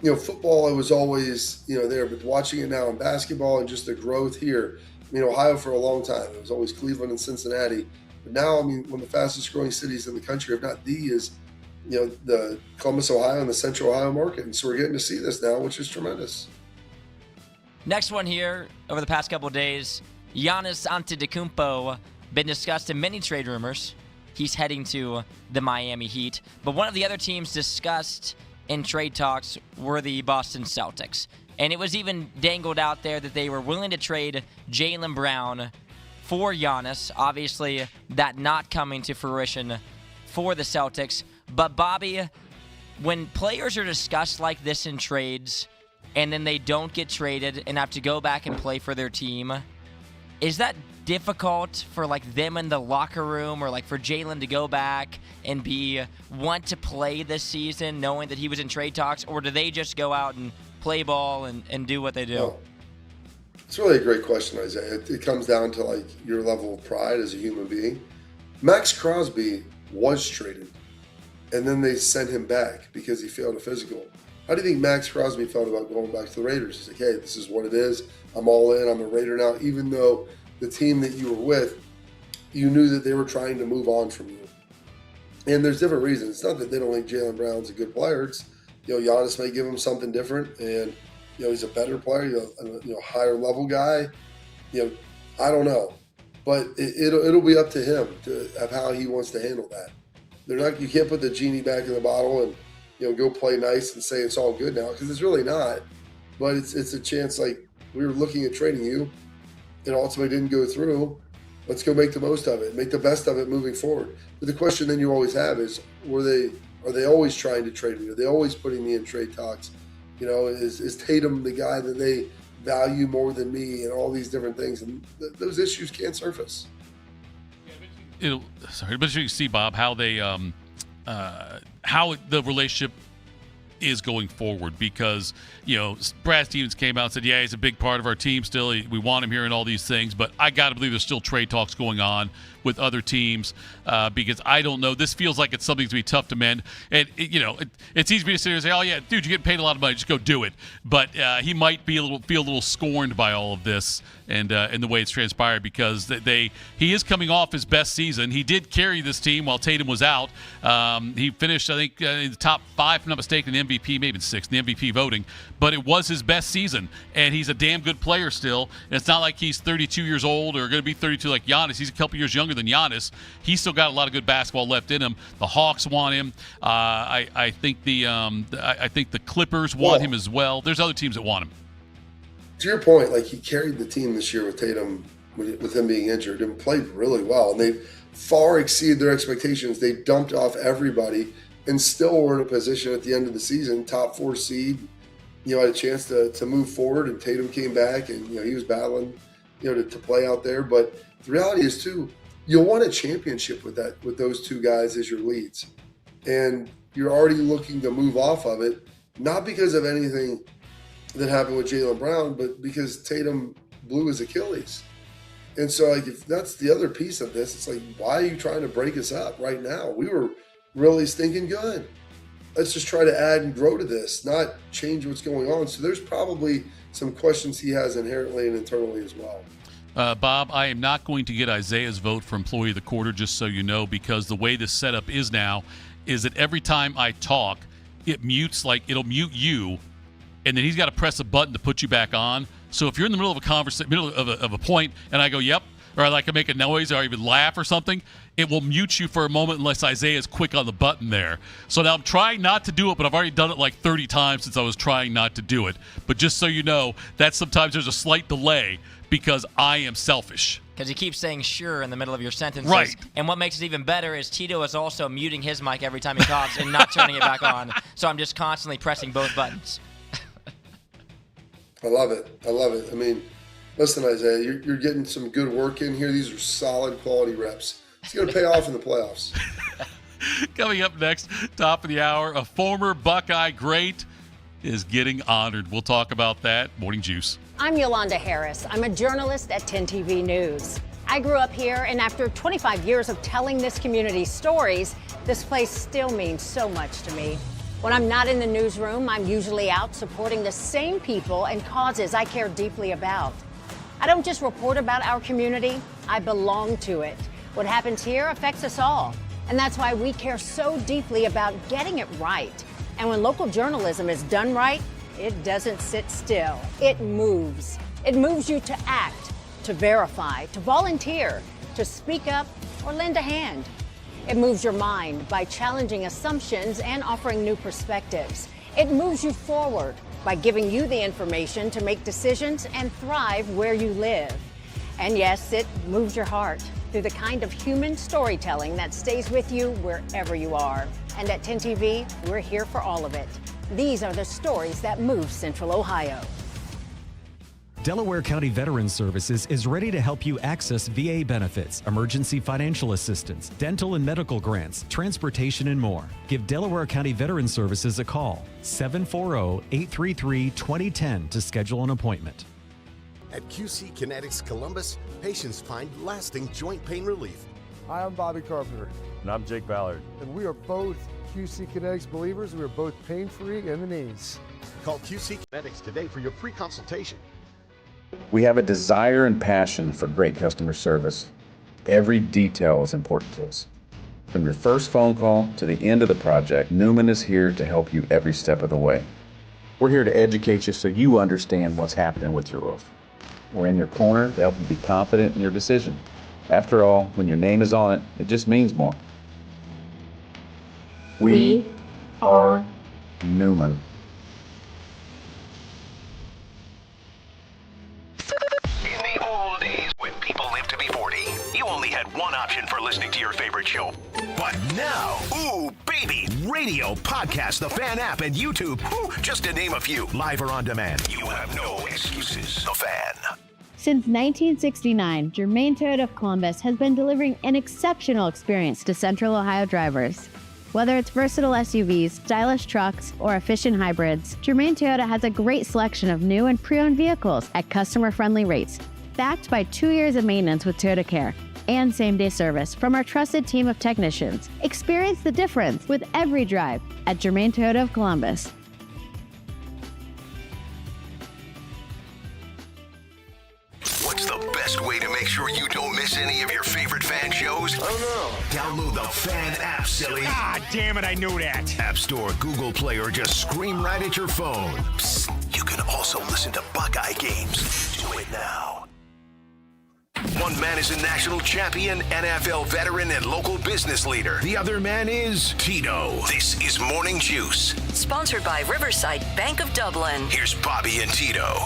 Football, it was always, there, but watching it now in basketball and just the growth here. Ohio for a long time, it was always Cleveland and Cincinnati. But now, one of the fastest growing cities in the country, if not the, is, the Columbus, Ohio and the Central Ohio market. And so we're getting to see this now, which is tremendous. Next one here, over the past couple of days, Giannis Antetokounmpo, been discussed in many trade rumors. He's heading to the Miami Heat. But one of the other teams discussed in trade talks were the Boston Celtics. And it was even dangled out there that they were willing to trade Jaylen Brown for Giannis. Obviously, that not coming to fruition for the Celtics. But Bobby, when players are discussed like this in trades and then they don't get traded and have to go back and play for their team, is that difficult for like them in the locker room, or like for Jaylen to go back and want to play this season knowing that he was in trade talks, or do they just go out and play ball and do what they do? No. It's really a great question, Isaiah. It comes down to like your level of pride as a human being. Max Crosby was traded, and then they sent him back because he failed a physical. How do you think Max Crosby felt about going back to the Raiders? He's like, hey, this is what it is. I'm all in. I'm a Raider now, even though the team that you were with, you knew that they were trying to move on from you. And there's different reasons. It's not that they don't think Jaylen Brown's a good player. It's, Giannis may give him something different, and, he's a better player, higher level guy. I don't know. But it'll be up to him of how he wants to handle that. You can't put the genie back in the bottle and, go play nice and say it's all good now, because it's really not. But it's a chance, like, we were looking at trading you, and ultimately didn't go through. Let's go make the most of it, make the best of it moving forward. But the question then you always have is, are they always trying to trade me? Are they always putting me in trade talks? Is Tatum the guy that they value more than me and all these different things. And those issues can't surface. But you see, Bob, how they how the relationship is going forward, because Brad Stevens came out and said, yeah, he's a big part of our team still, we want him here and all these things, but I gotta believe there's still trade talks going on with other teams, because I don't know, this feels like it's something to be tough to mend. And it's easy for me to sit here and say, oh yeah, dude, you're getting paid a lot of money, just go do it. But he might feel a little scorned by all of this and the way it's transpired, because he is coming off his best season. He did carry this team while Tatum was out. He finished, I think, in the top 5, if I'm not mistaken, in the MVP, maybe 6 in the MVP voting. But it was his best season, and he's a damn good player still. And it's not like he's 32 years old or going to be 32 like Giannis. He's a couple years younger than Giannis. He's still got a lot of good basketball left in him. The Hawks want him. I think the Clippers want him as well. There's other teams that want him. To your point, like, he carried the team this year with Tatum, with him being injured, and played really well. And they far exceeded their expectations. They dumped off everybody and still were in a position at the end of the season, top 4 seed, had a chance to move forward, and Tatum came back, and, he was battling, to play out there. But the reality is, too, you'll want a championship with those two guys as your leads. And you're already looking to move off of it, not because of anything that happened with Jaylen Brown, but because Tatum blew his Achilles. And so, like, if that's the other piece of this, it's like, why are you trying to break us up right now? We were really stinking good. Let's just try to add and grow to this, not change what's going on. So there's probably some questions he has inherently and internally as well. Bob, I am not going to get Isaiah's vote for Employee of the Quarter, just so you know, because the way this setup is now is that every time I talk, it mutes, like it'll mute you, and then he's got to press a button to put you back on. So if you're in the middle of a conversation, middle of a point, and I go, yep, or I like to make a noise or even laugh or something, it will mute you for a moment unless Isaiah is quick on the button there. So now I'm trying not to do it, but I've already done it like 30 times since I was trying not to do it. But just so you know, that sometimes there's a slight delay because I am selfish. Because he keeps saying sure in the middle of your sentences. Right. And what makes it even better is Tito is also muting his mic every time he talks and not turning it back on. So I'm just constantly pressing both buttons. I love it. I mean, listen, Isaiah, you're getting some good work in here. These are solid quality reps. It's going to pay off in the playoffs. Coming up next, top of the hour, a former Buckeye great is getting honored. We'll talk about that. Morning Juice. I'm Yolanda Harris. I'm a journalist at 10 TV News. I grew up here, and after 25 years of telling this community's stories, this place still means so much to me. When I'm not in the newsroom, I'm usually out supporting the same people and causes I care deeply about. I don't just report about our community, I belong to it. What happens here affects us all, and that's why we care so deeply about getting it right. And when local journalism is done right, it doesn't sit still. It moves. It moves you to act, to verify, to volunteer, to speak up, or lend a hand. It moves your mind by challenging assumptions and offering new perspectives. It moves you forward by giving you the information to make decisions and thrive where you live. And yes, it moves your heart through the kind of human storytelling that stays with you wherever you are. And at 10 TV, we're here for all of it. These are the stories that move Central Ohio. Delaware County Veterans Services is ready to help you access VA benefits, emergency financial assistance, dental and medical grants, transportation, and more. Give Delaware County Veterans Services a call, 740-833-2010 to schedule an appointment. At QC Kinetics Columbus, patients find lasting joint pain relief. Hi, I'm Bobby Carpenter. And I'm Jake Ballard. And we are both QC Kinetics believers. We are both pain-free in the knees. Call QC Kinetics today for your free consultation. We have a desire and passion for great customer service. Every detail is important to us. From your first phone call to the end of the project, Newman is here to help you every step of the way. We're here to educate you so you understand what's happening with your roof. We're in your corner to help you be confident in your decision. After all, when your name is on it, it just means more. We are Newman. In the old days, when people lived to be 40, you only had one option for listening to your favorite show. But now, ooh, baby, radio, podcast, the Fan app, and YouTube. Whew, just to name a few. Live or on demand. You have no excuses. The Fan. Since 1969, Germain Toyota of Columbus has been delivering an exceptional experience to Central Ohio drivers. Whether it's versatile SUVs, stylish trucks, or efficient hybrids, Germain Toyota has a great selection of new and pre-owned vehicles at customer-friendly rates, backed by 2 years of maintenance with Toyota Care and same-day service from our trusted team of technicians. Experience the difference with every drive at Germain Toyota of Columbus. What's the best way to make sure you don't miss any of your favorite Fan shows? Oh no. Download the Fan app, silly. Ah, damn it, I knew that. App Store, Google Play, or just scream right at your phone. Psst, you can also listen to Buckeye games. Do it now. One man is a national champion, NFL veteran, and local business leader. The other man is Tito. This is Morning Juice. Sponsored by Riverside Bank of Dublin. Here's Bobby and Tito.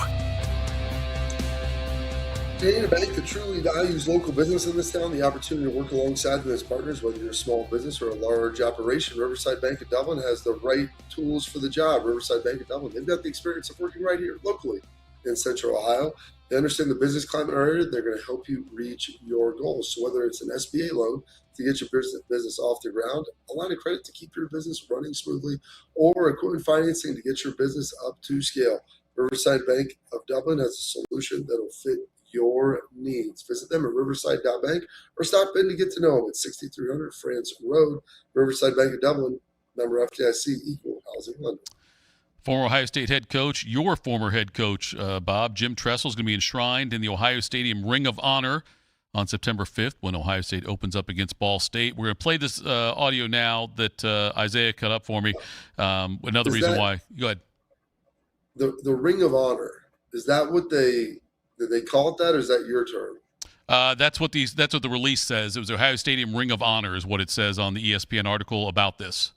Being a bank that truly values local business in this town, the opportunity to work alongside with its partners, whether you're a small business or a large operation, Riverside Bank of Dublin has the right tools for the job. Riverside Bank of Dublin, they've got the experience of working right here locally in Central Ohio. They understand the business climate in our area. They're going to help you reach your goals. So whether it's an SBA loan to get your business off the ground, a line of credit to keep your business running smoothly, or equipment financing to get your business up to scale, Riverside Bank of Dublin has a solution that will fit your needs. Visit them at riverside.bank or stop in to get to know them at 6300 France Road. Riverside Bank of Dublin, member FDIC, equal housing lender. Former Ohio State head coach, your former head coach, Bob, Jim Tressel, is going to be enshrined in the Ohio Stadium Ring of Honor on September 5th when Ohio State opens up against Ball State. We're going to play this audio now that Isaiah cut up for me. Another reason why. Go ahead. The Ring of Honor, is that what did they call it that, or is that your term? That's what the release says. It was Ohio Stadium Ring of Honor is what it says on the ESPN article about this.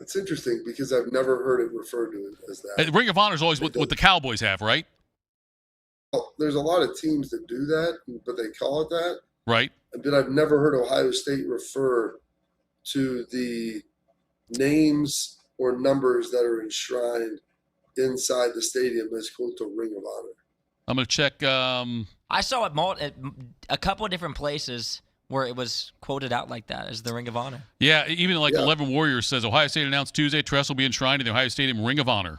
It's interesting because I've never heard it referred to as that. Ring of Honor is always what the Cowboys have, right? Well, there's a lot of teams that do that, but they call it that. Right. But I've never heard Ohio State refer to the names or numbers that are enshrined inside the stadium as quote the Ring of Honor. I'm going to check. I saw it at a couple of different places where it was quoted out like that as the Ring of Honor. Yeah, even 11 Warriors says Ohio State announced Tuesday Tressel will be enshrined in the Ohio Stadium Ring of Honor.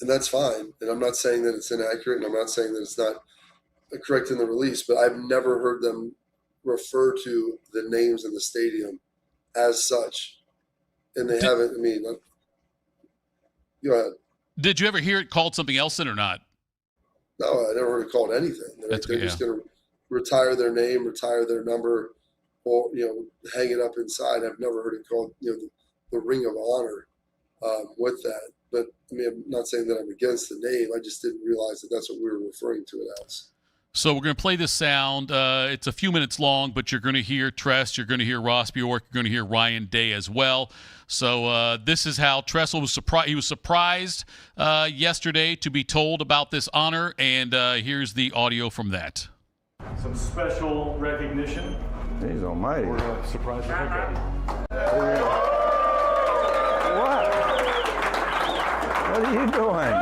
And that's fine. And I'm not saying that it's inaccurate, and I'm not saying that it's not correct in the release, but I've never heard them refer to the names in the stadium as such. And they haven't, go ahead. Did you ever hear it called something else then or not? No, I never heard it called anything. They're just going to retire their name, retire their number, or hang it up inside. I've never heard it called the Ring of Honor with that. But I'm not saying that I'm against the name. I just didn't realize that that's what we were referring to it as. So we're going to play this sound. It's a few minutes long, but you're going to hear Tress, you're going to hear Ross Bjork, you're going to hear Ryan Day as well. So this is how Tressel was surprised. He was surprised yesterday to be told about this honor, and here's the audio from that. Some special recognition. He's almighty. We're going to surprise the heck out of you. What are you doing?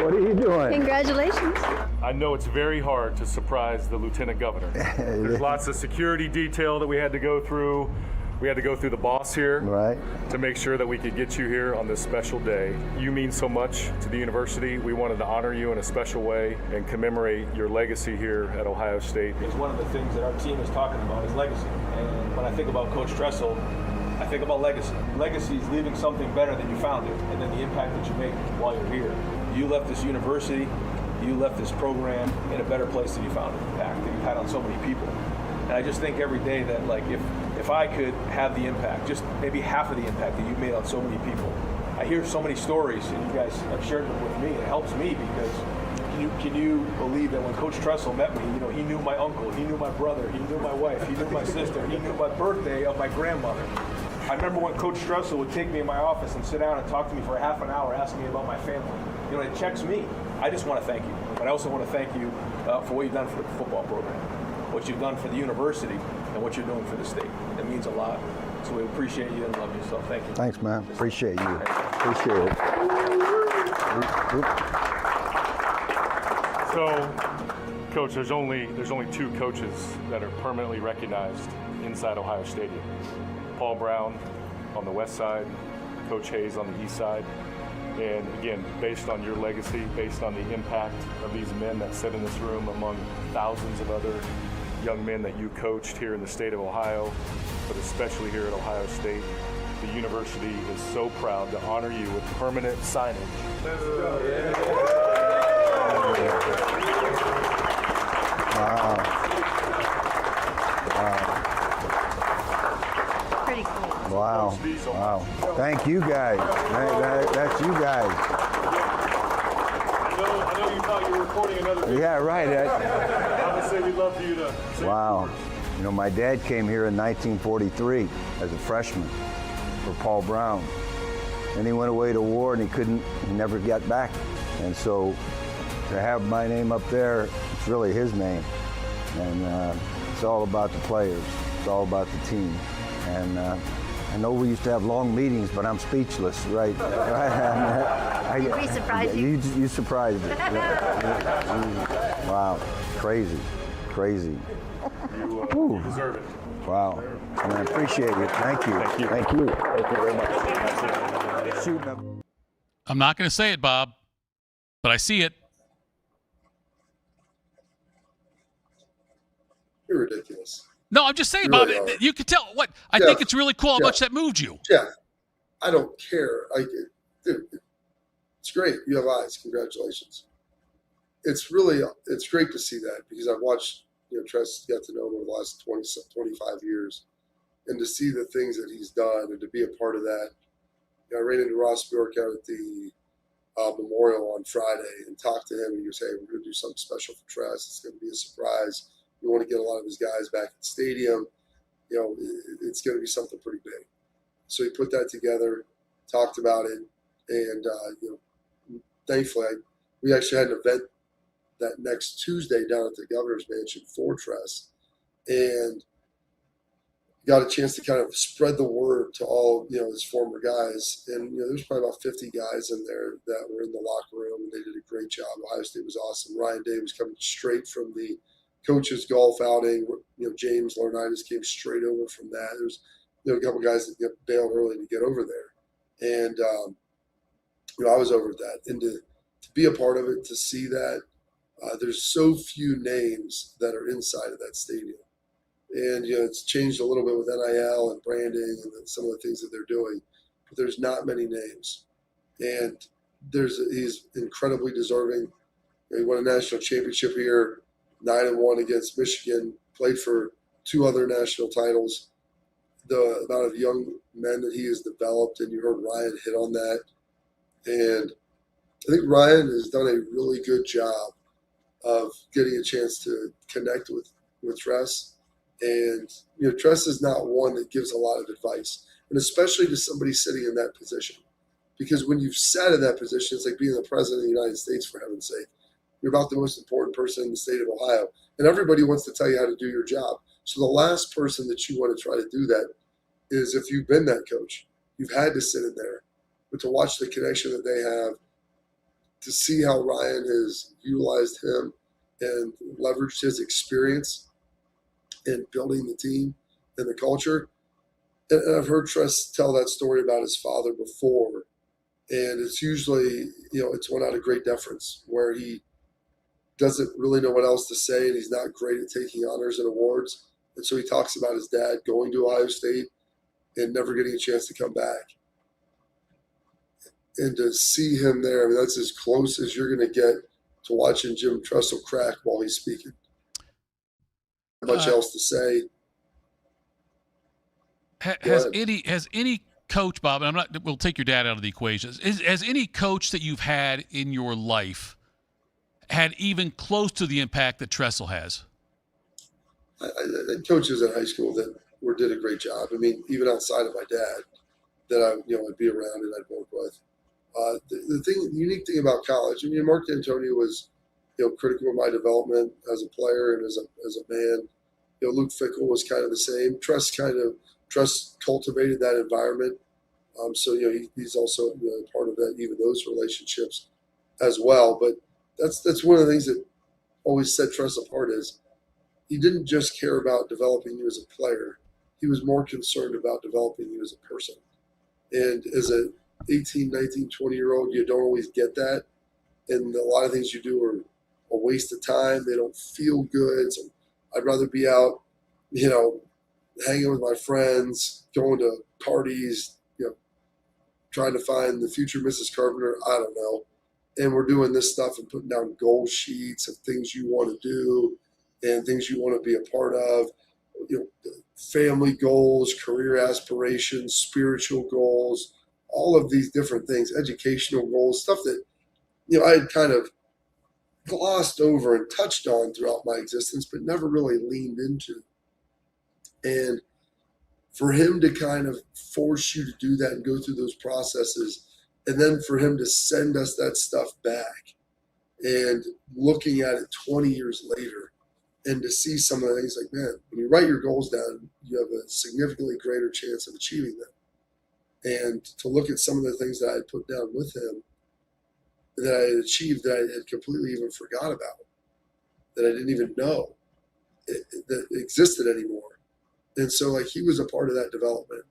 What are you doing? Congratulations. I know it's very hard to surprise the lieutenant governor. There's lots of security detail that we had to go through. We had to go through the boss here to make sure that we could get you here on this special day. You mean so much to the university. We wanted to honor you in a special way and commemorate your legacy here at Ohio State. It's one of the things that our team is talking about is legacy. And when I think about Coach Tressel, I think about legacy. Legacy is leaving something better than you found it, and then the impact that you make while you're here. You left this university, you left this program in a better place than you found it, the impact that you've had on so many people. And I just think every day that if I could have the impact, just maybe half of the impact that you've made on so many people. I hear so many stories, and you guys have shared them with me. It helps me because can you believe that when Coach Tressel met me, he knew my uncle, he knew my brother, he knew my wife, he knew my sister, he knew my birthday of my grandmother. I remember when Coach Tressel would take me in my office and sit down and talk to me for half an hour, asking me about my family. It checks me. I just want to thank you, but I also want to thank you for what you've done for the football program. what you've done for the university and what you're doing for the state. It means a lot. So we appreciate you and love you. So thank you. Thanks, man. Appreciate you. Appreciate it. So, Coach, there's only two coaches that are permanently recognized inside Ohio Stadium. Paul Brown on the west side, Coach Hayes on the east side. And again, based on your legacy, based on the impact of these men that sit in this room among thousands of other young men that you coached here in the state of Ohio, but especially here at Ohio State, the university is so proud to honor you with permanent signage. Let's go. Wow. Pretty cool. Wow. Wow. Thank you guys. That's you guys. I know you thought you were recording another video. Yeah, right. Obviously, we'd love for you to say. Wow. You know, my dad came here in 1943 as a freshman for Paul Brown. And he went away to war and he never got back. And so to have my name up there, it's really his name. And it's all about the players. It's all about the team. And I know we used to have long meetings, but I'm speechless, right? Did we surprise you? You surprised me. Wow, crazy. You deserve it. Wow, and I appreciate you. Thank you. Thank you very much. I'm not going to say it, Bob, but I see it. You're ridiculous. No, I'm just saying, You Bob. really are. You can tell what I think. It's really cool how much that moved you. Yeah, I don't care. Dude, it's great. You have eyes. Congratulations. It's great to see that because I've watched, Tress got to know him over the last 25 years, and to see the things that he's done and to be a part of that. I ran into Ross Bjork out at the memorial on Friday and talked to him, and he was saying, we're going to do something special for Tress. It's going to be a surprise. We want to get a lot of his guys back at the stadium. It's going to be something pretty big. So he put that together, talked about it, and thankfully we actually had an event that next Tuesday down at the governor's mansion for Tress, and got a chance to kind of spread the word to all his former guys. And there's probably about 50 guys in there that were in the locker room, and they did a great job. Ohio State was awesome. Ryan Day was coming straight from the coaches golf outing. James Laurinaitis came straight over from that. There's a couple guys that bailed early to get over there, and I was over that. And to be a part of it, to see that, there's so few names that are inside of that stadium, and it's changed a little bit with NIL and branding and some of the things that they're doing, but there's not many names, and he's incredibly deserving. He won a national championship here. 9-1 against Michigan, played for 2 other national titles. The amount of young men that he has developed, and you heard Ryan hit on that. And I think Ryan has done a really good job of getting a chance to connect with Tress. And, Tress is not one that gives a lot of advice, and especially to somebody sitting in that position. Because when you've sat in that position, it's like being the president of the United States, for heaven's sake. You're about the most important person in the state of Ohio, and everybody wants to tell you how to do your job. So the last person that you want to try to do that is if you've been that coach. You've had to sit in there, but to watch the connection that they have, to see how Ryan has utilized him and leveraged his experience in building the team and the culture. And I've heard Tress tell that story about his father before, and it's usually, it's one out of great deference where he doesn't really know what else to say, and he's not great at taking honors and awards. And so he talks about his dad going to Ohio State and never getting a chance to come back. And to see him there, that's as close as you're going to get to watching Jim Tressel crack while he's speaking. Not much else to say. Has any coach, Bob, and we'll take your dad out of the equation. Has any coach that you've had in your life had even close to the impact that Tressel has? I had coaches in high school that did a great job. Even outside of my dad, that I'd be around and I'd work with. The unique thing about college, Mark D'Antonio was, critical of my development as a player and as a man. Luke Fickell was kind of the same. Tress cultivated that environment. So he's also part of that, even those relationships as well. But that's one of the things that always set Tress apart is he didn't just care about developing you as a player. He was more concerned about developing you as a person. And as a 18, 19, 20-year-old, you don't always get that. And a lot of things you do are a waste of time. They don't feel good. So I'd rather be out, hanging with my friends, going to parties, trying to find the future Mrs. Carpenter. I don't know. And we're doing this stuff and putting down goal sheets of things you want to do and things you want to be a part of, family goals, career aspirations, spiritual goals, all of these different things, educational goals, stuff that, I had kind of glossed over and touched on throughout my existence, but never really leaned into. And for him to kind of force you to do that and go through those processes, and then for him to send us that stuff back and looking at it 20 years later and to see some of the things like, man, when you write your goals down, you have a significantly greater chance of achieving them. And to look at some of the things that I had put down with him that I had achieved that I had completely even forgot about, that I didn't even know that existed anymore. And so he was a part of that development.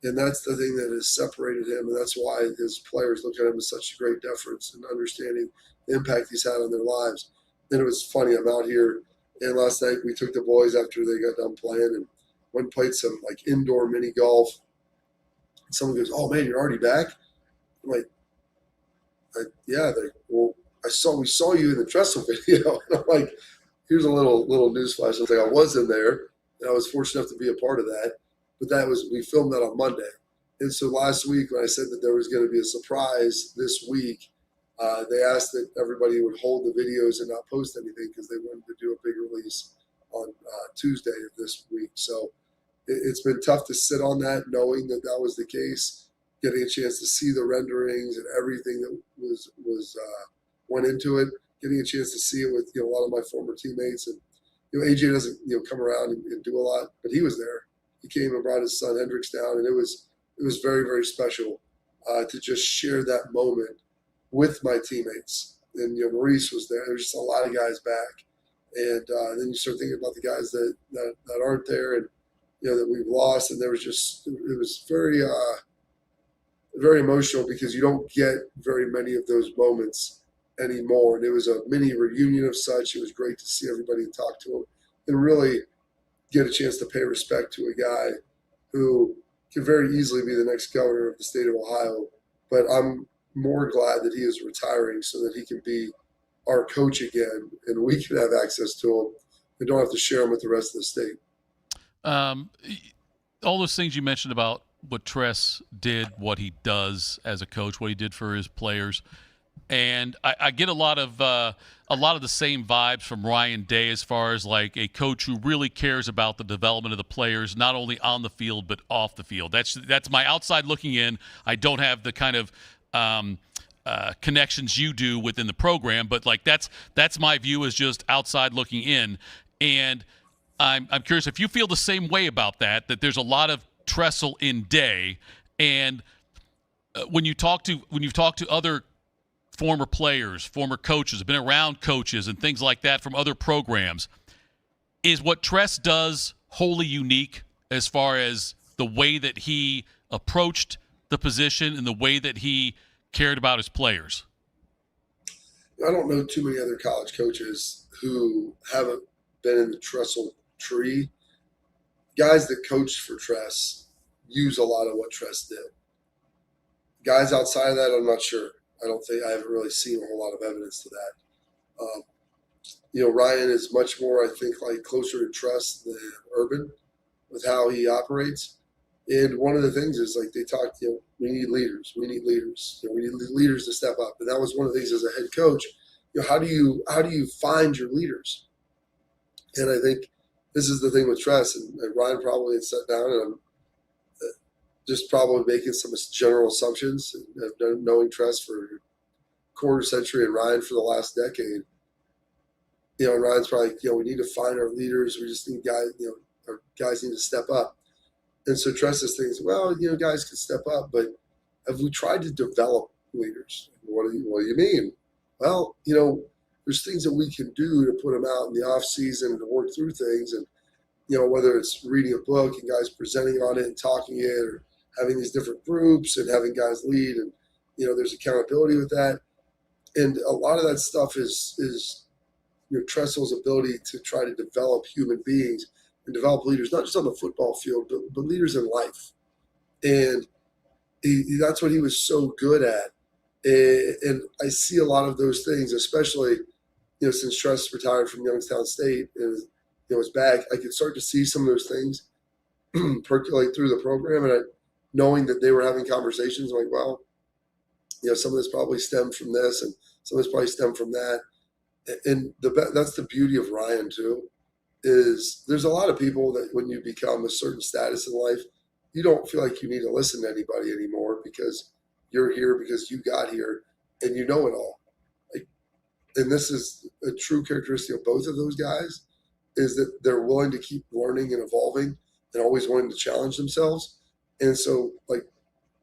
And that's the thing that has separated him. And that's why his players look at him with such great deference and understanding the impact he's had on their lives. And it was funny, I'm out here, and last night we took the boys after they got done playing and went and played some indoor mini golf. And someone goes, "Oh man, you're already back?" I'm like, "Yeah." They're like, "Well, we saw you in the Tressel video." And I'm like, here's a little newsflash. I was like, I was in there, and I was fortunate enough to be a part of that. But we filmed that on Monday. And so last week when I said that there was going to be a surprise this week, they asked that everybody would hold the videos and not post anything because they wanted to do a big release on Tuesday of this week. So it's been tough to sit on that, knowing that was the case, getting a chance to see the renderings and everything that was went into it, getting a chance to see it with a lot of my former teammates. And AJ doesn't come around and do a lot, but he was there. He came and brought his son Hendrix down, and it was very, very special to just share that moment with my teammates. And Maurice was there. There's just a lot of guys back, and then you start thinking about the guys that aren't there, and that we've lost. And it was very very emotional because you don't get very many of those moments anymore. And it was a mini reunion of such. It was great to see everybody and talk to him and really get a chance to pay respect to a guy who could very easily be the next governor of the state of Ohio. But I'm more glad that he is retiring so that he can be our coach again and we can have access to him and don't have to share him with the rest of the state. All those things you mentioned about what Tress did, what he does as a coach, what he did for his players. And I get a lot of the same vibes from Ryan Day as far as a coach who really cares about the development of the players, not only on the field but off the field. That's my outside looking in. I don't have the kind of connections you do within the program, but that's my view as just outside looking in. And I'm curious if you feel the same way about that there's a lot of Tressel in Day, and when you've talked to other former players, former coaches, have been around coaches and things like that from other programs, is what Tress does wholly unique as far as the way that he approached the position and the way that he cared about his players? I don't know too many other college coaches who haven't been in the Tressel tree. Guys that coached for Tress use a lot of what Tress did. Guys outside of that, I'm not sure. I haven't really seen a whole lot of evidence to that. Ryan is much more, I think, closer to Tress than Urban with how he operates. And one of the things is they talk, we need leaders. We need leaders. We need leaders to step up. And that was one of the things as a head coach. How do you find your leaders? And I think this is the thing with Tress, and Ryan probably had sat down, and I'm just probably making some general assumptions, and knowing Tress for a quarter century and Ryan for the last decade. And Ryan's probably like, we need to find our leaders. We just need guys, our guys need to step up. And so Tressel thinks, well, guys can step up, but have we tried to develop leaders? What do you mean? Well, there's things that we can do to put them out in the off season and to work through things. And, whether it's reading a book and guys presenting on it and talking it, or having these different groups and having guys lead, and, there's accountability with that. And a lot of that stuff is Tressel's ability to try to develop human beings and develop leaders, not just on the football field, but leaders in life. And that's what he was so good at. And I see a lot of those things, especially, since Tress retired from Youngstown State and was back, I could start to see some of those things percolate through the program. And knowing that they were having conversations, I'm like, well, some of this probably stemmed from this, and some of this probably stemmed from that. And that's the beauty of Ryan too, is there's a lot of people that when you become a certain status in life, you don't feel like you need to listen to anybody anymore because you're here because you got here and you know it all. And this is a true characteristic of both of those guys, is that they're willing to keep learning and evolving and always wanting to challenge themselves. And so,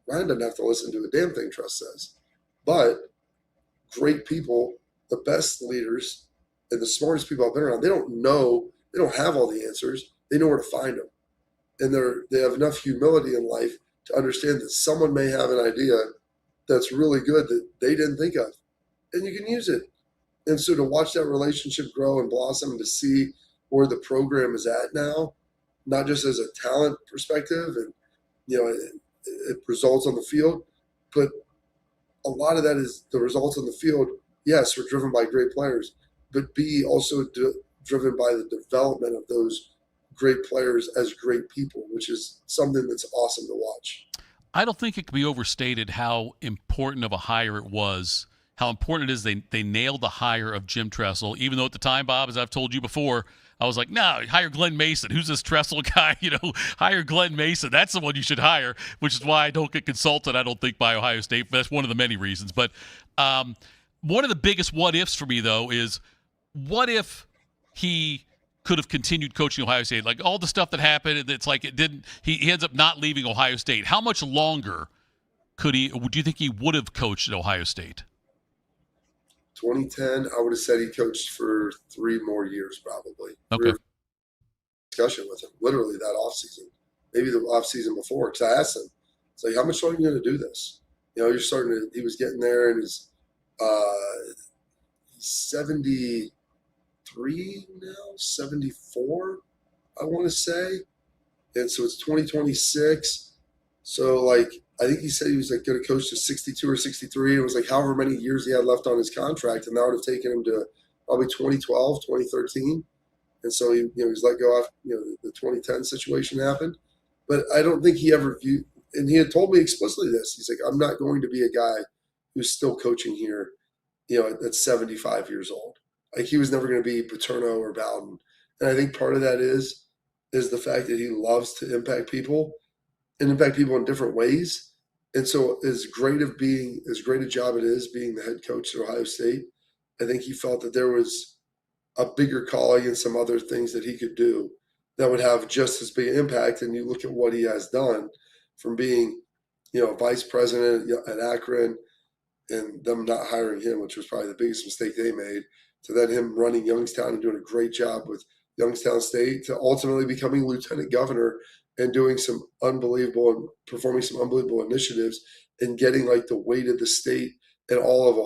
Ryan doesn't have to listen to a damn thing Tress says. But great people, the best leaders and the smartest people I've been around, they don't have all the answers. They know where to find them. And they have enough humility in life to understand that someone may have an idea that's really good that they didn't think of, and you can use it. And so to watch that relationship grow and blossom and to see where the program is at now, not just as a talent perspective and, it results on the field, but a lot of that is the results on the field. Yes, we're driven by great players, but B, also driven by the development of those great players as great people, which is something that's awesome to watch. I don't think it can be overstated how important of a hire it was, how important it is they nailed the hire of Jim Tressel, even though at the time, Bob, as I've told you before, I was like, no, hire Glenn Mason. Who's this Tressel guy? Hire Glenn Mason. That's the one you should hire, which is why I don't get consulted, I don't think, by Ohio State. That's one of the many reasons. But one of the biggest what-ifs for me, though, is what if he could have continued coaching Ohio State? Like all the stuff that happened, it's like it didn't. He ends up not leaving Ohio State. How much longer do you think he would have coached at Ohio State? 2010, I would have said he coached for 3 more years, probably. Okay. Discussion with him, literally that offseason, maybe the offseason before. Because I asked him, it's like, how much longer are you going to do this? You're starting to. He was getting there, and he's 73 now, 74, I want to say. And so it's 2026. So I think he said he was going to coach to 62 or 63. It was however many years he had left on his contract, and that would have taken him to probably 2012, 2013. And so he was let go after the 2010 situation happened. But I don't think he ever viewed, and he had told me explicitly this. He's like, I'm not going to be a guy who's still coaching here, at 75 years old. He was never going to be Paterno or Bowden. And I think part of that is the fact that he loves to impact people and impact people in different ways. And so as great a job it is being the head coach at Ohio State, I think he felt that there was a bigger calling and some other things that he could do that would have just as big an impact. And you look at what he has done from being, vice president at Akron and them not hiring him, which was probably the biggest mistake they made, to then him running Youngstown and doing a great job with Youngstown State, to ultimately becoming lieutenant governor and doing performing some unbelievable initiatives and getting the weight of the state and all of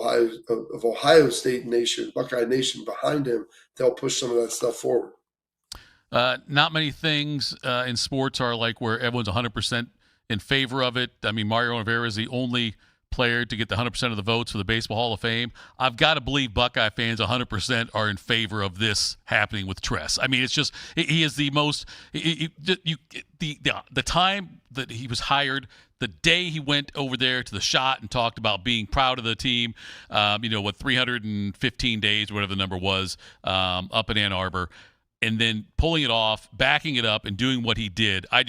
Ohio State Nation, Buckeye Nation behind him to help push some of that stuff forward. Not many things in sports are where everyone's 100% in favor of it. I mean, Mario Rivera is the only player to get the 100% of the votes for the Baseball Hall of Fame. I've got to believe Buckeye fans 100% are in favor of this happening with Tress. I mean, it's just he is the most the time that he was hired, the day he went over there to the shot and talked about being proud of the team, 315 days, whatever the number was, up in Ann Arbor, and then pulling it off, backing it up, and doing what he did. I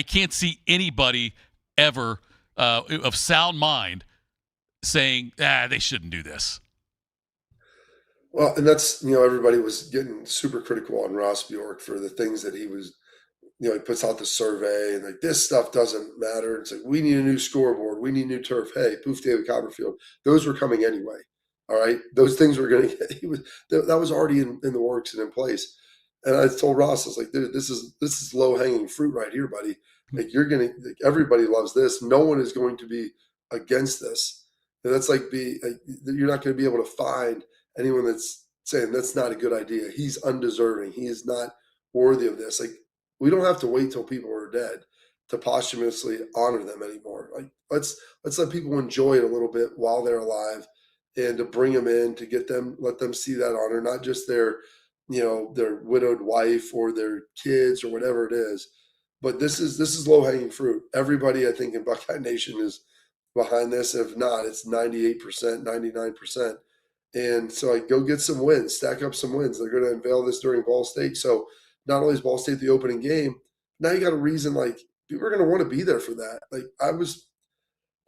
can't see anybody ever of sound mind saying, they shouldn't do this. Well, and that's, everybody was getting super critical on Ross Bjork for the things that he was, he puts out the survey and like, this stuff doesn't matter. It's like, we need a new scoreboard. We need new turf. Hey, poof, David Copperfield. Those were coming anyway. All right. Those things were going to get, that was already in the works and in place. And I told Ross, I was like, dude, this is low hanging fruit right here, buddy. Like everybody loves this. No one is going to be against this. And that's you're not going to be able to find anyone that's saying that's not a good idea. He's undeserving. He is not worthy of this. Like, we don't have to wait till people are dead to posthumously honor them anymore. Like, let's let people enjoy it a little bit while they're alive, and to bring them in, to let them see that honor, not just their widowed wife or their kids or whatever it is. But this is low hanging fruit. Everybody, I think, in Buckeye Nation is behind this. If not, it's 98%, 99%. And so go get some wins, stack up some wins. They're going to unveil this during Ball State. So not only is Ball State the opening game, now you got a reason, like, people are going to want to be there for that. Like, I was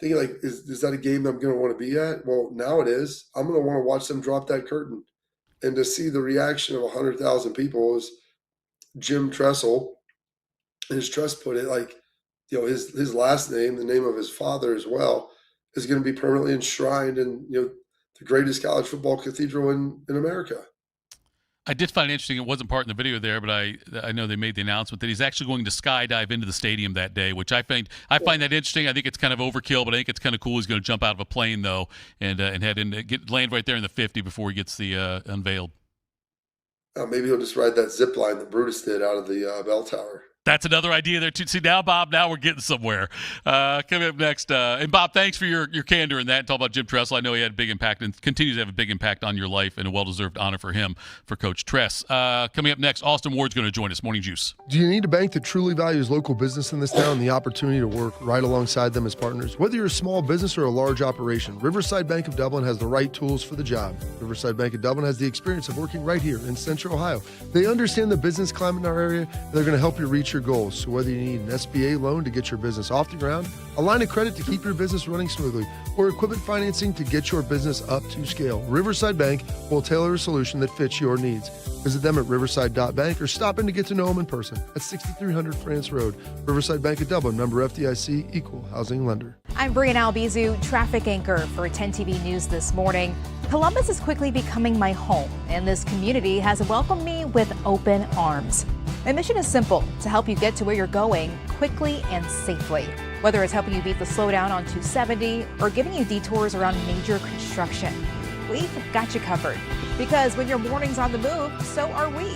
thinking, like, is that a game that I'm going to want to be at? Well, now it is. I'm going to want to watch them drop that curtain. And to see the reaction of 100,000 people, as Jim Tressel, his trust put it, like, his last name, the name of his father as well, is going to be permanently enshrined in, the greatest college football cathedral in America. I did find it interesting. It wasn't part in the video there, but I know they made the announcement that he's actually going to skydive into the stadium that day, which I find that interesting. I think it's kind of overkill, but I think it's kind of cool. He's going to jump out of a plane though and head in, land right there in the 50 before he gets the unveiled. Maybe he'll just ride that zip line that Brutus did out of the bell tower. That's another idea there, too. See, now, Bob, now we're getting somewhere. Coming up next, and Bob, thanks for your candor in that. And talk about Jim Tressel. I know he had a big impact and continues to have a big impact on your life, and a well-deserved honor for him, for Coach Tress. Coming up next, Austin Ward's going to join us. Morning Juice. Do you need a bank that truly values local business in this town and the opportunity to work right alongside them as partners? Whether you're a small business or a large operation, Riverside Bank of Dublin has the right tools for the job. Riverside Bank of Dublin has the experience of working right here in Central Ohio. They understand the business climate in our area, and they're going to help you reach your goals. So whether you need an SBA loan to get your business off the ground, a line of credit to keep your business running smoothly, or equipment financing to get your business up to scale, Riverside Bank will tailor a solution that fits your needs. Visit them at riverside.bank or stop in to get to know them in person at 6300 France Road. Riverside Bank of Dublin, member FDIC, equal housing lender. I'm Brianna Albizu, traffic anchor for 10 TV News this morning. Columbus is quickly becoming my home, and this community has welcomed me with open arms. My mission is simple: to help you get to where you're going quickly and safely. Whether it's helping you beat the slowdown on 270 or giving you detours around major construction, we've got you covered. Because when your morning's on the move, so are we.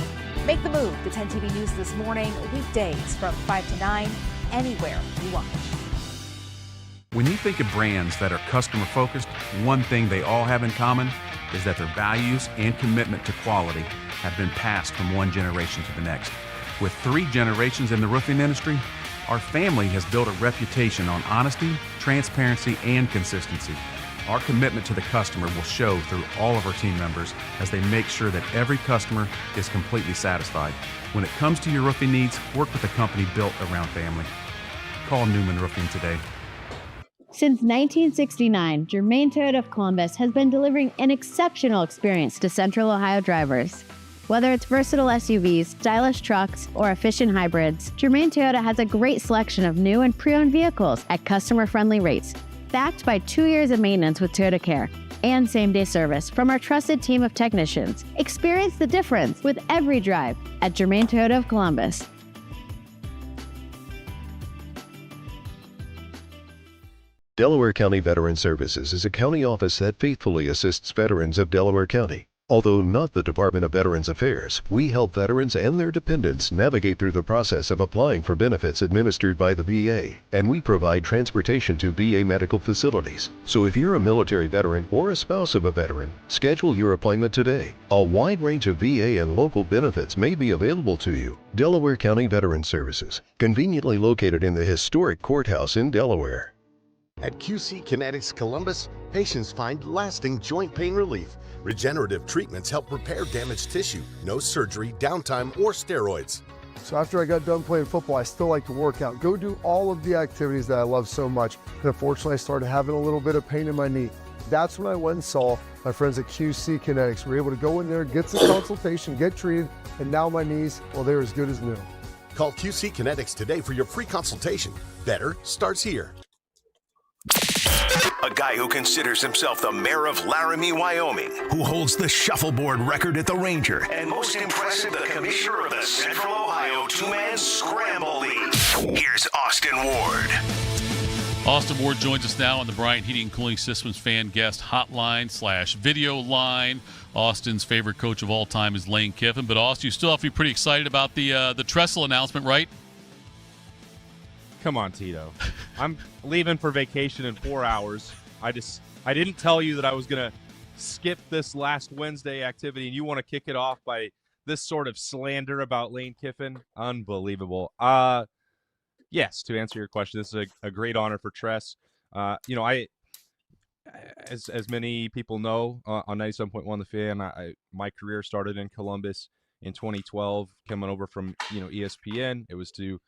Make the move to 10 TV News this morning, weekdays from 5 to 9, anywhere you watch. When you think of brands that are customer-focused, one thing they all have in common is that their values and commitment to quality have been passed from one generation to the next. With 3 generations in the roofing industry, our family has built a reputation on honesty, transparency, and consistency. Our commitment to the customer will show through all of our team members as they make sure that every customer is completely satisfied. When it comes to your roofing needs, work with a company built around family. Call Newman Roofing today. Since 1969, Germain Toyota of Columbus has been delivering an exceptional experience to Central Ohio drivers. Whether it's versatile SUVs, stylish trucks, or efficient hybrids, Germain Toyota has a great selection of new and pre-owned vehicles at customer-friendly rates, backed by 2 years of maintenance with Toyota Care and same-day service from our trusted team of technicians. Experience the difference with every drive at Germain Toyota of Columbus. Delaware County Veteran Services is a county office that faithfully assists veterans of Delaware County. Although not the Department of Veterans Affairs, we help veterans and their dependents navigate through the process of applying for benefits administered by the VA, and we provide transportation to VA medical facilities. So if you're a military veteran or a spouse of a veteran, schedule your appointment today. A wide range of VA and local benefits may be available to you. Delaware County Veteran Services, conveniently located in the historic courthouse in Delaware. At QC Kinetics Columbus, patients find lasting joint pain relief. Regenerative treatments help repair damaged tissue. No surgery, downtime, or steroids. So after I got done playing football, I still like to work out, go do all of the activities that I love so much. And unfortunately, I started having a little bit of pain in my knee. That's when I went and saw my friends at QC Kinetics. We were able to go in there, get some consultation, get treated, and now my knees, well, they're as good as new. Call QC Kinetics today for your free consultation. Better starts here. A guy who considers himself the mayor of Laramie, Wyoming, who holds the shuffleboard record at the Ranger, and most impressive, the commissioner of the Central Ohio Two-Man Scramble League. Here's Austin Ward. Austin Ward joins us now on the Bryant Heating and Cooling Systems fan guest hotline / video line. Austin's favorite coach of all time is Lane Kiffin. But, Austin, you still have to be pretty excited about the Tressel announcement, right? Come on, Tito. I'm leaving for vacation in 4 hours. I didn't tell you that I was going to skip this last Wednesday activity, and you want to kick it off by this sort of slander about Lane Kiffin? Unbelievable. Yes, to answer your question, this is a great honor for Tress. I as many people know, on 97.1 The Fan, my career started in Columbus in 2012, coming over from ESPN. It was to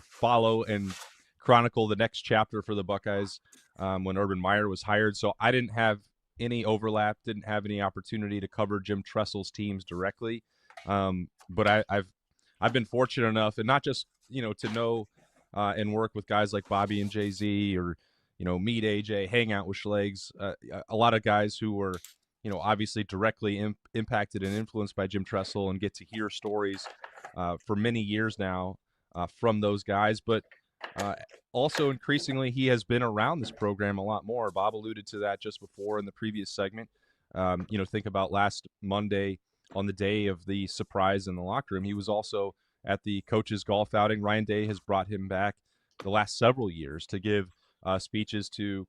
follow and chronicle the next chapter for the Buckeyes when Urban Meyer was hired. So I didn't have any overlap, didn't have any opportunity to cover Jim Tressel's teams directly. But I've been fortunate enough, and not just to know and work with guys like Bobby and Jay-Z, or meet AJ, hang out with Schlegs, a lot of guys who were obviously directly impacted and influenced by Jim Tressel, and get to hear stories for many years now from those guys. But also increasingly, he has been around this program a lot more. Bob alluded to that just before in the previous segment. Think about last Monday on the day of the surprise in the locker room. He was also at the coaches golf outing. Ryan Day has brought him back the last several years to give speeches to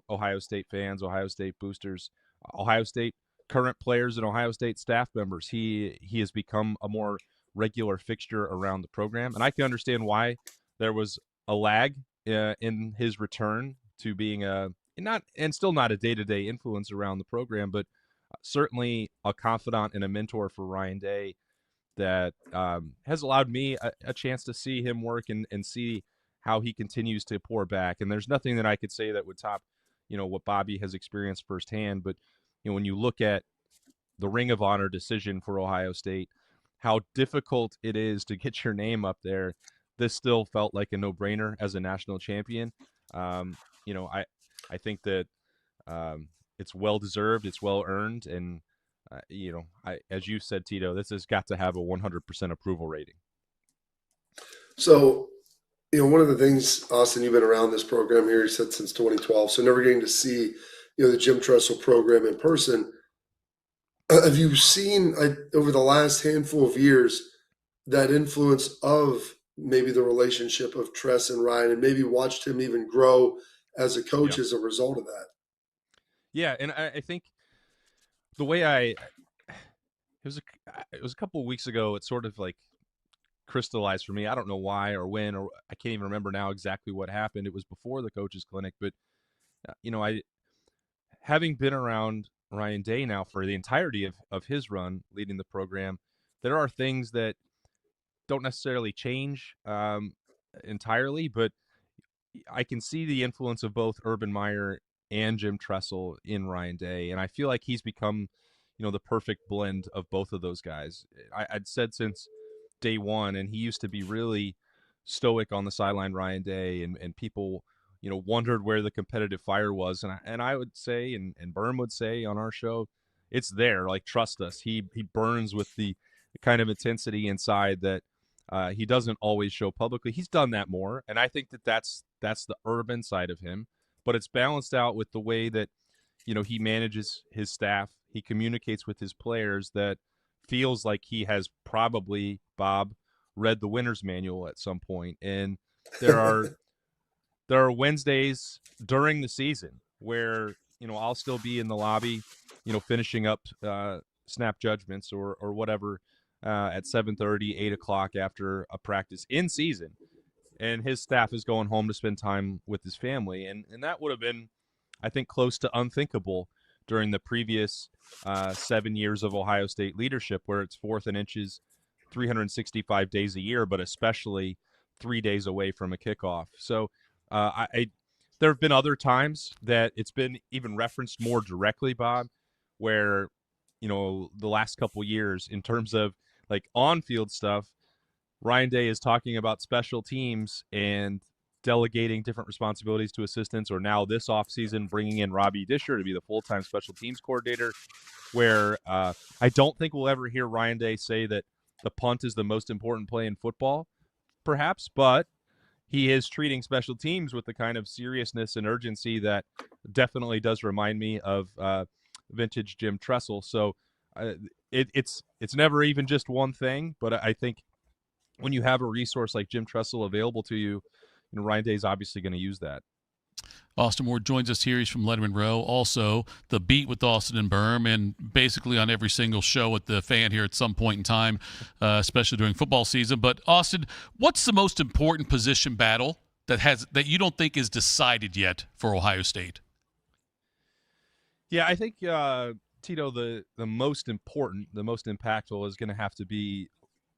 Ohio State fans, Ohio State boosters, Ohio State current players, and Ohio State staff members. He has become a more regular fixture around the program, and I can understand why there was a lag in his return to being still not a day-to-day influence around the program, but certainly a confidant and a mentor for Ryan Day that has allowed me a chance to see him work and see how he continues to pour back. And there's nothing that I could say that would top what Bobby has experienced firsthand. But when you look at the Ring of Honor decision for Ohio State, how difficult it is to get your name up there, this still felt like a no-brainer as a national champion. I think that it's well-deserved, it's well-earned, and as you said, Tito, this has got to have a 100% approval rating. So, one of the things, Austin, you've been around this program here, you said, since 2012, so never getting to see, the Jim Tressel program in person. Have you seen, over the last handful of years, that influence of maybe the relationship of Tress and Ryan, and maybe watched him even grow as a coach as a result of that? Yeah, and I think the way it was a couple of weeks ago, it sort of like crystallized for me. I don't know why or when, or I can't even remember now exactly what happened. It was before the coaches clinic, but having been around Ryan Day now for the entirety of his run leading the program, there are things that don't necessarily change entirely, but I can see the influence of both Urban Meyer and Jim Tressel in Ryan Day, and I feel like he's become the perfect blend of both of those guys. I'd said since day one, and he used to be really stoic on the sideline, Ryan Day, and people wondered where the competitive fire was, and I would say, and Berm would say on our show, it's there. Like, trust us. He burns with the kind of intensity inside that he doesn't always show publicly. He's done that more, and I think that's the Urban side of him, but it's balanced out with the way that he manages his staff. He communicates with his players that feels like he has probably, Bob, read the winner's manual at some point. And there are Wednesdays during the season where I'll still be in the lobby, finishing up snap judgments or whatever at 7:30, 8 o'clock after a practice in season, and his staff is going home to spend time with his family, and that would have been, I think, close to unthinkable during the previous 7 years of Ohio State leadership, where it's 4th and inches 365 days a year, but especially 3 days away from a kickoff. So there have been other times that it's been even referenced more directly, Bob, where, the last couple years in terms of like on-field stuff, Ryan Day is talking about special teams and delegating different responsibilities to assistants, or now this offseason bringing in Robbie Disher to be the full-time special teams coordinator, where I don't think we'll ever hear Ryan Day say that the punt is the most important play in football, perhaps, but he is treating special teams with the kind of seriousness and urgency that definitely does remind me of vintage Jim Tressel. So it's never even just one thing, but I think when you have a resource like Jim Tressel available to you, Ryan Day is obviously going to use that. Austin Moore joins us here. He's from Letterman Row. Also, The Beat with Austin and Berm, and basically on every single show at the Fan here at some point in time, especially during football season. But, Austin, what's the most important position battle that you don't think is decided yet for Ohio State? Yeah, I think, Tito, the most important, the most impactful is going to have to be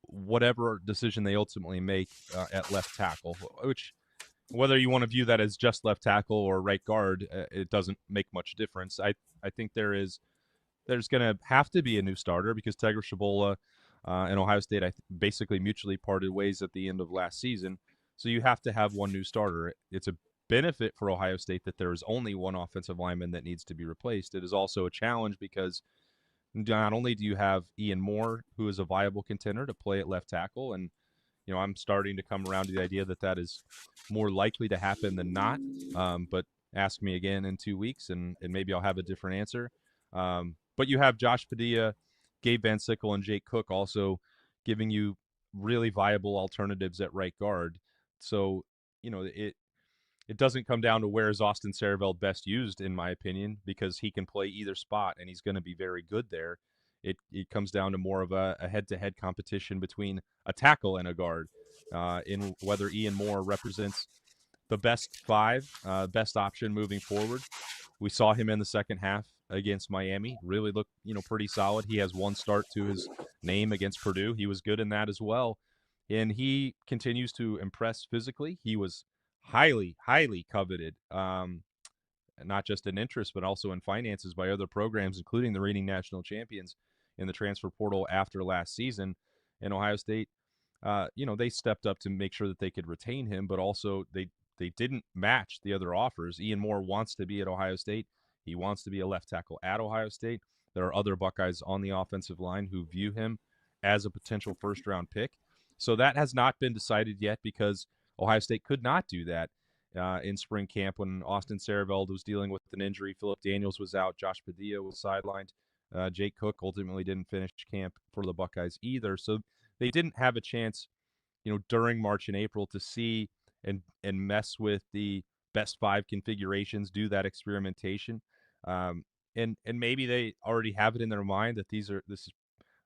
whatever decision they ultimately make at left tackle, which – whether you want to view that as just left tackle or right guard, it doesn't make much difference. I think there's going to have to be a new starter because Tegra Shabola and Ohio State basically mutually parted ways at the end of last season. So you have to have one new starter. It's a benefit for Ohio State that there is only one offensive lineman that needs to be replaced. It is also a challenge because not only do you have Ian Moore, who is a viable contender to play at left tackle, and I'm starting to come around to the idea that is more likely to happen than not. But ask me again in 2 weeks, and maybe I'll have a different answer. But you have Josh Padilla, Gabe Van Sickle, and Jake Cook also giving you really viable alternatives at right guard. So, it doesn't come down to where is Austin Sareveld best used, in my opinion, because he can play either spot, and he's going to be very good there. It comes down to more of a head-to-head competition between a tackle and a guard in whether Ian Moore represents the best five, best option moving forward. We saw him in the second half against Miami, really looked pretty solid. He has one start to his name against Purdue. He was good in that as well. And he continues to impress physically. He was highly, highly coveted, not just in interest, but also in finances by other programs, including the reigning national champions in the transfer portal after last season. And Ohio State, they stepped up to make sure that they could retain him, but also they didn't match the other offers. Ian Moore wants to be at Ohio State. He wants to be a left tackle at Ohio State. There are other Buckeyes on the offensive line who view him as a potential first-round pick. So that has not been decided yet because Ohio State could not do that in spring camp when Austin Sareveld was dealing with an injury. Philip Daniels was out. Josh Padilla was sidelined. Jake Cook ultimately didn't finish camp for the Buckeyes either. So they didn't have a chance, during March and April to see and mess with the best five configurations, do that experimentation. And maybe they already have it in their mind that this is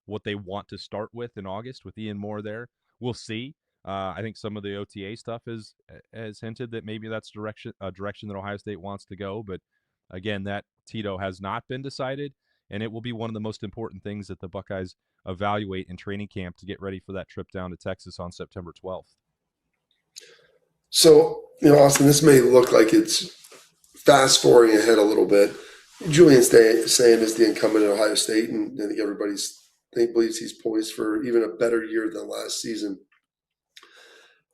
what they want to start with in August with Ian Moore there. We'll see. I think some of the OTA stuff has hinted that maybe that's a direction that Ohio State wants to go. But again, that Tito has not been decided. And it will be one of the most important things that the Buckeyes evaluate in training camp to get ready for that trip down to Texas on September 12th. So, Austin, this may look like it's fast-forwarding ahead a little bit. Julian Sayin is the incumbent at Ohio State, and I think everybody believes he's poised for even a better year than last season.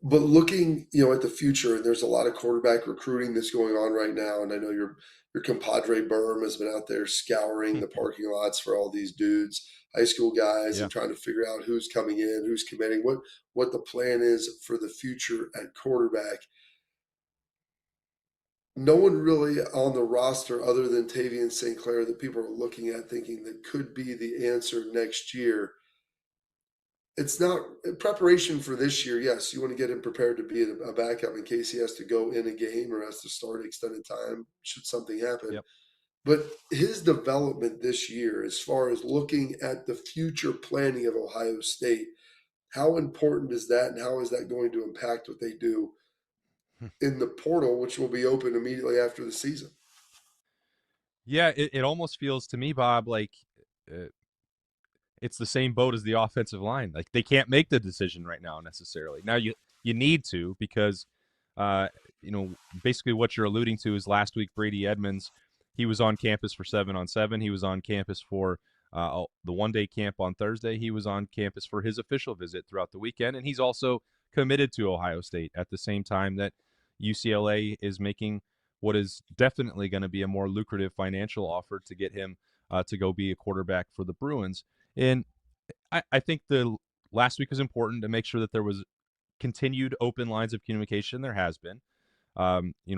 But looking, at the future, and there's a lot of quarterback recruiting that's going on right now, and I know your compadre Berm has been out there scouring the parking lots for all these dudes, high school guys, and trying to figure out who's coming in, who's committing, what the plan is for the future at quarterback. No one really on the roster other than Tavian St. Clair that people are looking at thinking that could be the answer next year. It's not preparation for this year. Yes, you want to get him prepared to be a backup in case he has to go in a game or has to start extended time should something happen. Yep. But his development this year, as far as looking at the future planning of Ohio State, how important is that, and how is that going to impact what they do in the portal, which will be open immediately after the season? Yeah, it almost feels to me, Bob, like it's the same boat as the offensive line. Like they can't make the decision right now necessarily. Now you need to because basically what you're alluding to is last week, Brady Edmonds, he was on campus for 7-on-7. He was on campus for the one-day camp on Thursday. He was on campus for his official visit throughout the weekend, and he's also committed to Ohio State at the same time that UCLA is making what is definitely going to be a more lucrative financial offer to get him to go be a quarterback for the Bruins. And I think the last week was important to make sure that there was continued open lines of communication. There has been.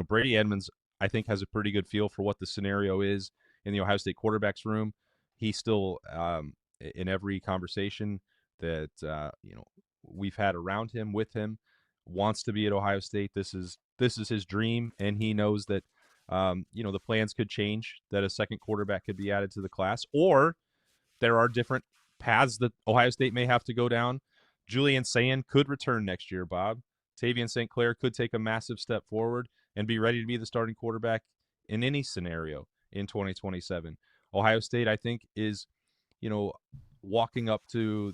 Brady Edmonds, I think, has a pretty good feel for what the scenario is in the Ohio State quarterbacks room. He's still in every conversation that we've had around him, with him, wants to be at Ohio State. This is his dream, and he knows that the plans could change, that a second quarterback could be added to the class, or there are different paths that Ohio State may have to go down. Julian Sayin could return next year, Bob. Tavian St. Clair could take a massive step forward and be ready to be the starting quarterback in any scenario in 2027. Ohio State, I think, is, walking up to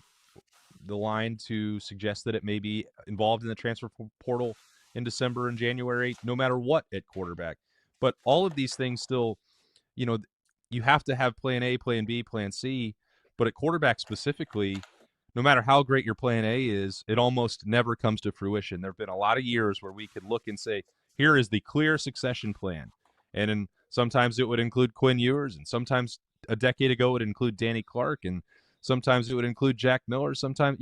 the line to suggest that it may be involved in the transfer portal in December and January, no matter what at quarterback. But all of these things still, you have to have plan A, plan B, plan C. But at quarterback specifically, no matter how great your plan A is, it almost never comes to fruition. There have been a lot of years where we could look and say, here is the clear succession plan. And sometimes it would include Quinn Ewers, and sometimes a decade ago it would include Danny Clark, and sometimes it would include Jack Miller. Sometimes,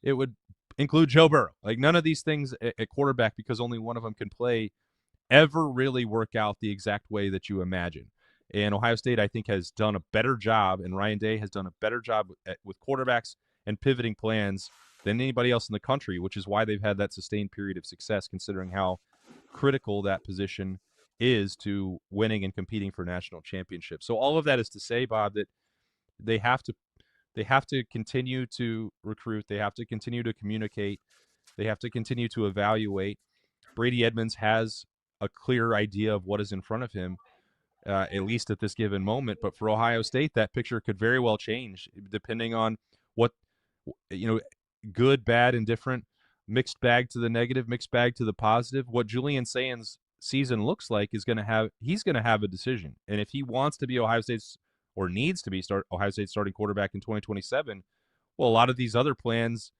it would include Joe Burrow. Like, none of these things at quarterback, because only one of them can play, ever really work out the exact way that you imagine. And Ohio State, I think, has done a better job, and Ryan Day has done a better job with quarterbacks and pivoting plans than anybody else in the country, which is why they've had that sustained period of success, considering how critical that position is to winning and competing for national championships. So all of that is to say, Bob, that they have to continue to recruit. They have to continue to communicate. They have to continue to evaluate. Brady Edmonds has a clear idea of what is in front of him, at least at this given moment. But for Ohio State, that picture could very well change depending on what, good, bad, indifferent, mixed bag to the negative, mixed bag to the positive. What Julian Sayin's season looks like he's going to have a decision. And if he wants to be Ohio State's, or needs to be Ohio State's starting quarterback in 2027, well, a lot of these other plans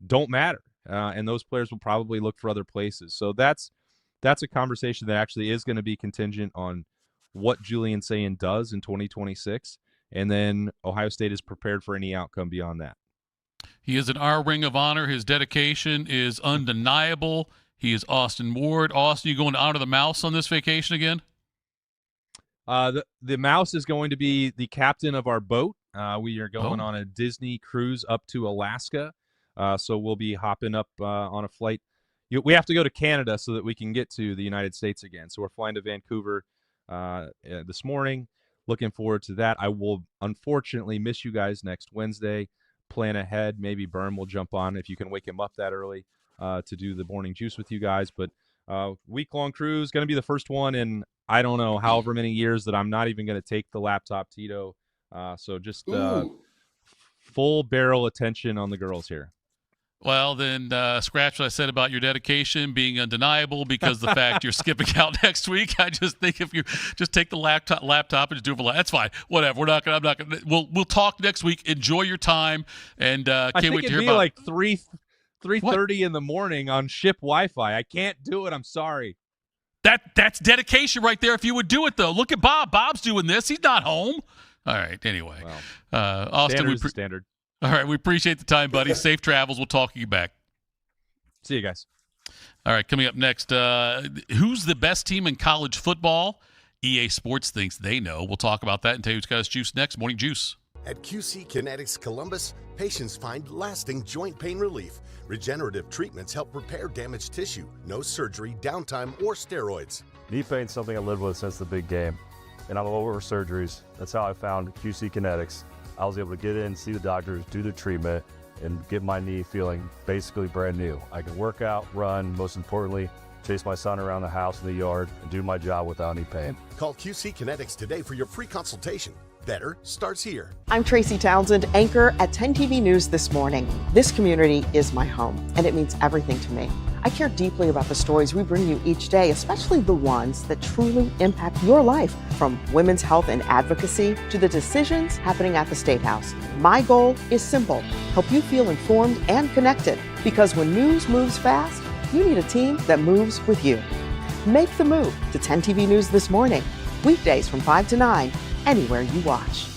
don't matter. And those players will probably look for other places. So that's a conversation that actually is going to be contingent on what Julian Sayin does in 2026. And then Ohio State is prepared for any outcome beyond that. He is in our Ring of Honor. His dedication is undeniable. He is Austin Ward. Austin, you going to honor the mouse on this vacation again? The mouse is going to be the captain of our boat. We are going on a Disney cruise up to Alaska. So we'll be hopping up on a flight. We have to go to Canada so that we can get to the United States again. So we're flying to Vancouver this morning. Looking forward to that. I will unfortunately miss you guys next Wednesday. Plan ahead. Maybe Berm will jump on if you can wake him up that early to do the morning juice with you guys. But week-long cruise, going to be the first one in, I don't know, however many years that I'm not even going to take the laptop, Tito. So just full barrel attention on the girls here. Well, then scratch what I said about your dedication being undeniable, because the fact you're skipping out next week. I just think if you just take the laptop and just do it for that's fine. Whatever. I'm not gonna. We'll talk next week. Enjoy your time, and can't wait to hear about. Like 3:30 in the morning on ship Wi-Fi. I can't do it. I'm sorry. That's dedication right there. If you would do it though, look at Bob. Bob's doing this. He's not home. All right. Anyway, Austin, standard. All right, we appreciate the time, buddy. Safe travels. We'll talk to you back. See you guys. All right, coming up next, who's the best team in college football? EA Sports thinks they know. We'll talk about that and tell you who's got us juice next. Morning Juice. At QC Kinetics Columbus, patients find lasting joint pain relief. Regenerative treatments help repair damaged tissue. No surgery, downtime, or steroids. Knee pain's something I lived with since the big game, and I'm all over surgeries. That's how I found QC Kinetics. I was able to get in, see the doctors, do the treatment, and get my knee feeling basically brand new. I can work out, run, most importantly, chase my son around the house and the yard, and do my job without any pain. Call QC Kinetics today for your free consultation. Better starts here. I'm Tracy Townsend, anchor at 10 TV News this morning. This community is my home, and it means everything to me. I care deeply about the stories we bring you each day, especially the ones that truly impact your life, from women's health and advocacy to the decisions happening at the State House. My goal is simple: help you feel informed and connected. Because when news moves fast, you need a team that moves with you. Make the move to 10 TV News This Morning, weekdays from 5 to 9, anywhere you watch.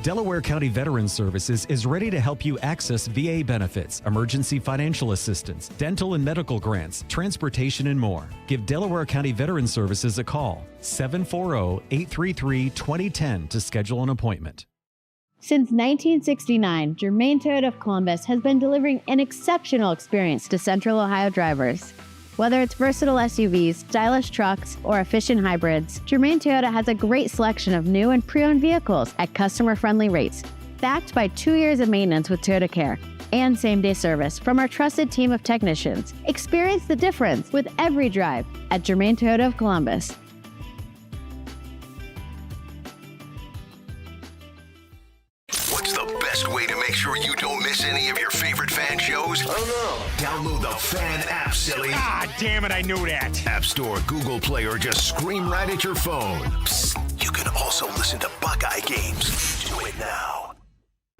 Delaware County Veterans Services is ready to help you access VA benefits, emergency financial assistance, dental and medical grants, transportation, and more. Give Delaware County Veterans Services a call, 740-833-2010 to schedule an appointment. Since 1969, Germain Toyota of Columbus has been delivering an exceptional experience to Central Ohio drivers. Whether it's versatile SUVs, stylish trucks, or efficient hybrids, Germain Toyota has a great selection of new and pre-owned vehicles at customer-friendly rates, backed by 2 years of maintenance with Toyota Care and same-day service from our trusted team of technicians. Experience the difference with every drive at Germain Toyota of Columbus. What's the best way to make sure you don't miss any of your favorite fan shows? I don't know. Download the Fan app, silly. Ah, damn it, I knew that. App Store, Google Play, or just scream right at your phone. Psst, you can also listen to Buckeye games. Do it now.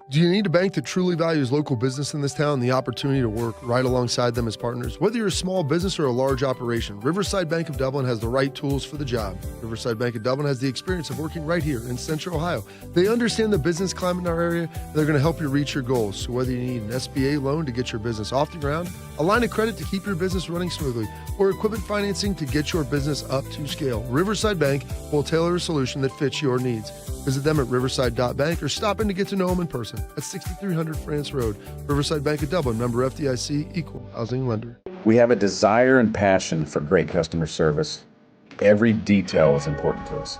Do you need a bank that truly values local business in this town and the opportunity to work right alongside them as partners? Whether you're a small business or a large operation, Riverside Bank of Dublin has the right tools for the job. Riverside Bank of Dublin has the experience of working right here in Central Ohio. They understand the business climate in our area, and they're going to help you reach your goals. So whether you need an SBA loan to get your business off the ground, a line of credit to keep your business running smoothly, or equipment financing to get your business up to scale, Riverside Bank will tailor a solution that fits your needs. Visit them at riverside.bank or stop in to get to know them in person at 6300 France Road. Riverside Bank of Dublin, member FDIC, equal housing lender. We have a desire and passion for great customer service. Every detail is important to us.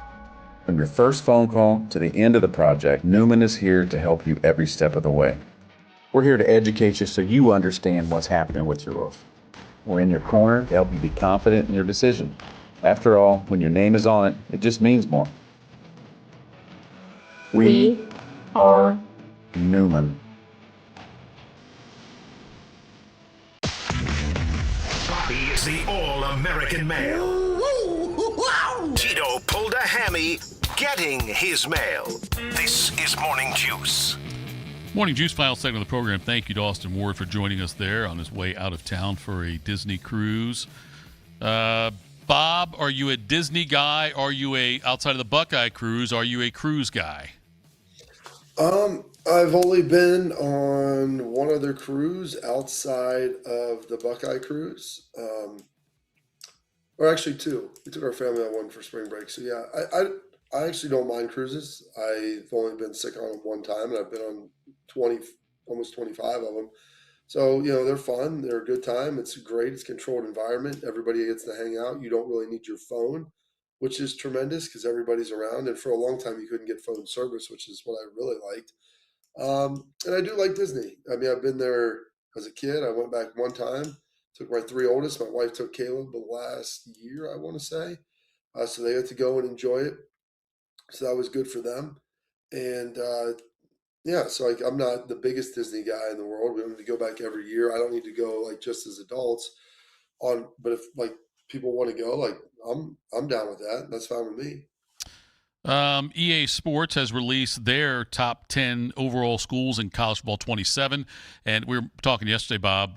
From your first phone call to the end of the project, Newman is here to help you every step of the way. We're here to educate you so you understand what's happening with your roof. We're in your corner to help you be confident in your decision. After all, when your name is on it, it just means more. We are Newman. Bobby is the all-American male. Tito pulled a hammy getting his mail. This is Morning Juice. Morning Juice, final segment of the program. Thank you to Austin Ward for joining us there on his way out of town for a Disney cruise. Bob, are you a Disney guy? Are you outside of the Buckeye cruise, are you a cruise guy? I've only been on one other cruise outside of the Buckeye cruise, or actually two. We took our family on one for spring break. So yeah, I actually don't mind cruises. I've only been sick on them one time, and I've been on almost 25 of them. So, they're fun. They're a good time. It's great. It's a controlled environment. Everybody gets to hang out. You don't really need your phone, which is tremendous because everybody's around. And for a long time, you couldn't get phone service, which is what I really liked. And I do like Disney. I mean, I've been there as a kid. I went back one time, took my three oldest. My wife took Caleb the last year, I want to say. So they got to go and enjoy it. So that was good for them. And, so I'm not the biggest Disney guy in the world. We don't need to go back every year. I don't need to go just as adults but if people want to go, I'm down with that. That's fine with me. EA Sports has released their top 10 overall schools in college football 27. And we were talking yesterday, Bob,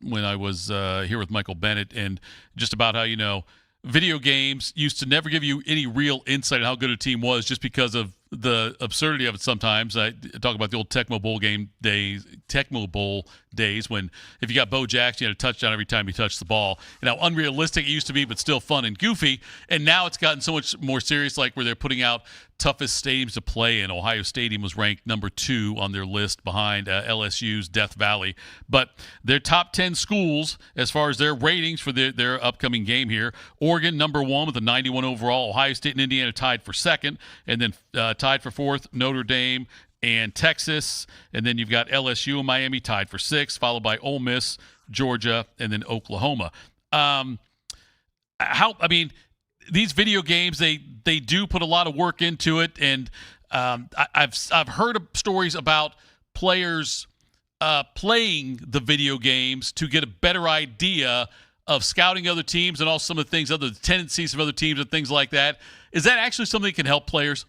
when I was here with Michael Bennett, and just about how, video games used to never give you any real insight on how good a team was just because of the absurdity of it sometimes. I talk about the old Tecmo Bowl days when if you got Bo Jackson, you had a touchdown every time you touched the ball. And how unrealistic it used to be, but still fun and goofy. And now it's gotten so much more serious, where they're putting out toughest stadiums to play in. Ohio Stadium was ranked number 2 on their list behind LSU's Death Valley. But their top 10 schools, as far as their ratings for their upcoming game here, Oregon number 1 with a 91 overall. Ohio State and Indiana tied for second. And then tied for fourth, Notre Dame and Texas. And then you've got LSU and Miami tied for 6th, followed by Ole Miss, Georgia, and then Oklahoma. These video games, they do put a lot of work into it, and I've heard of stories about players playing the video games to get a better idea of scouting other teams and also some of the things, other tendencies of other teams and things like that. Is that actually something that can help players?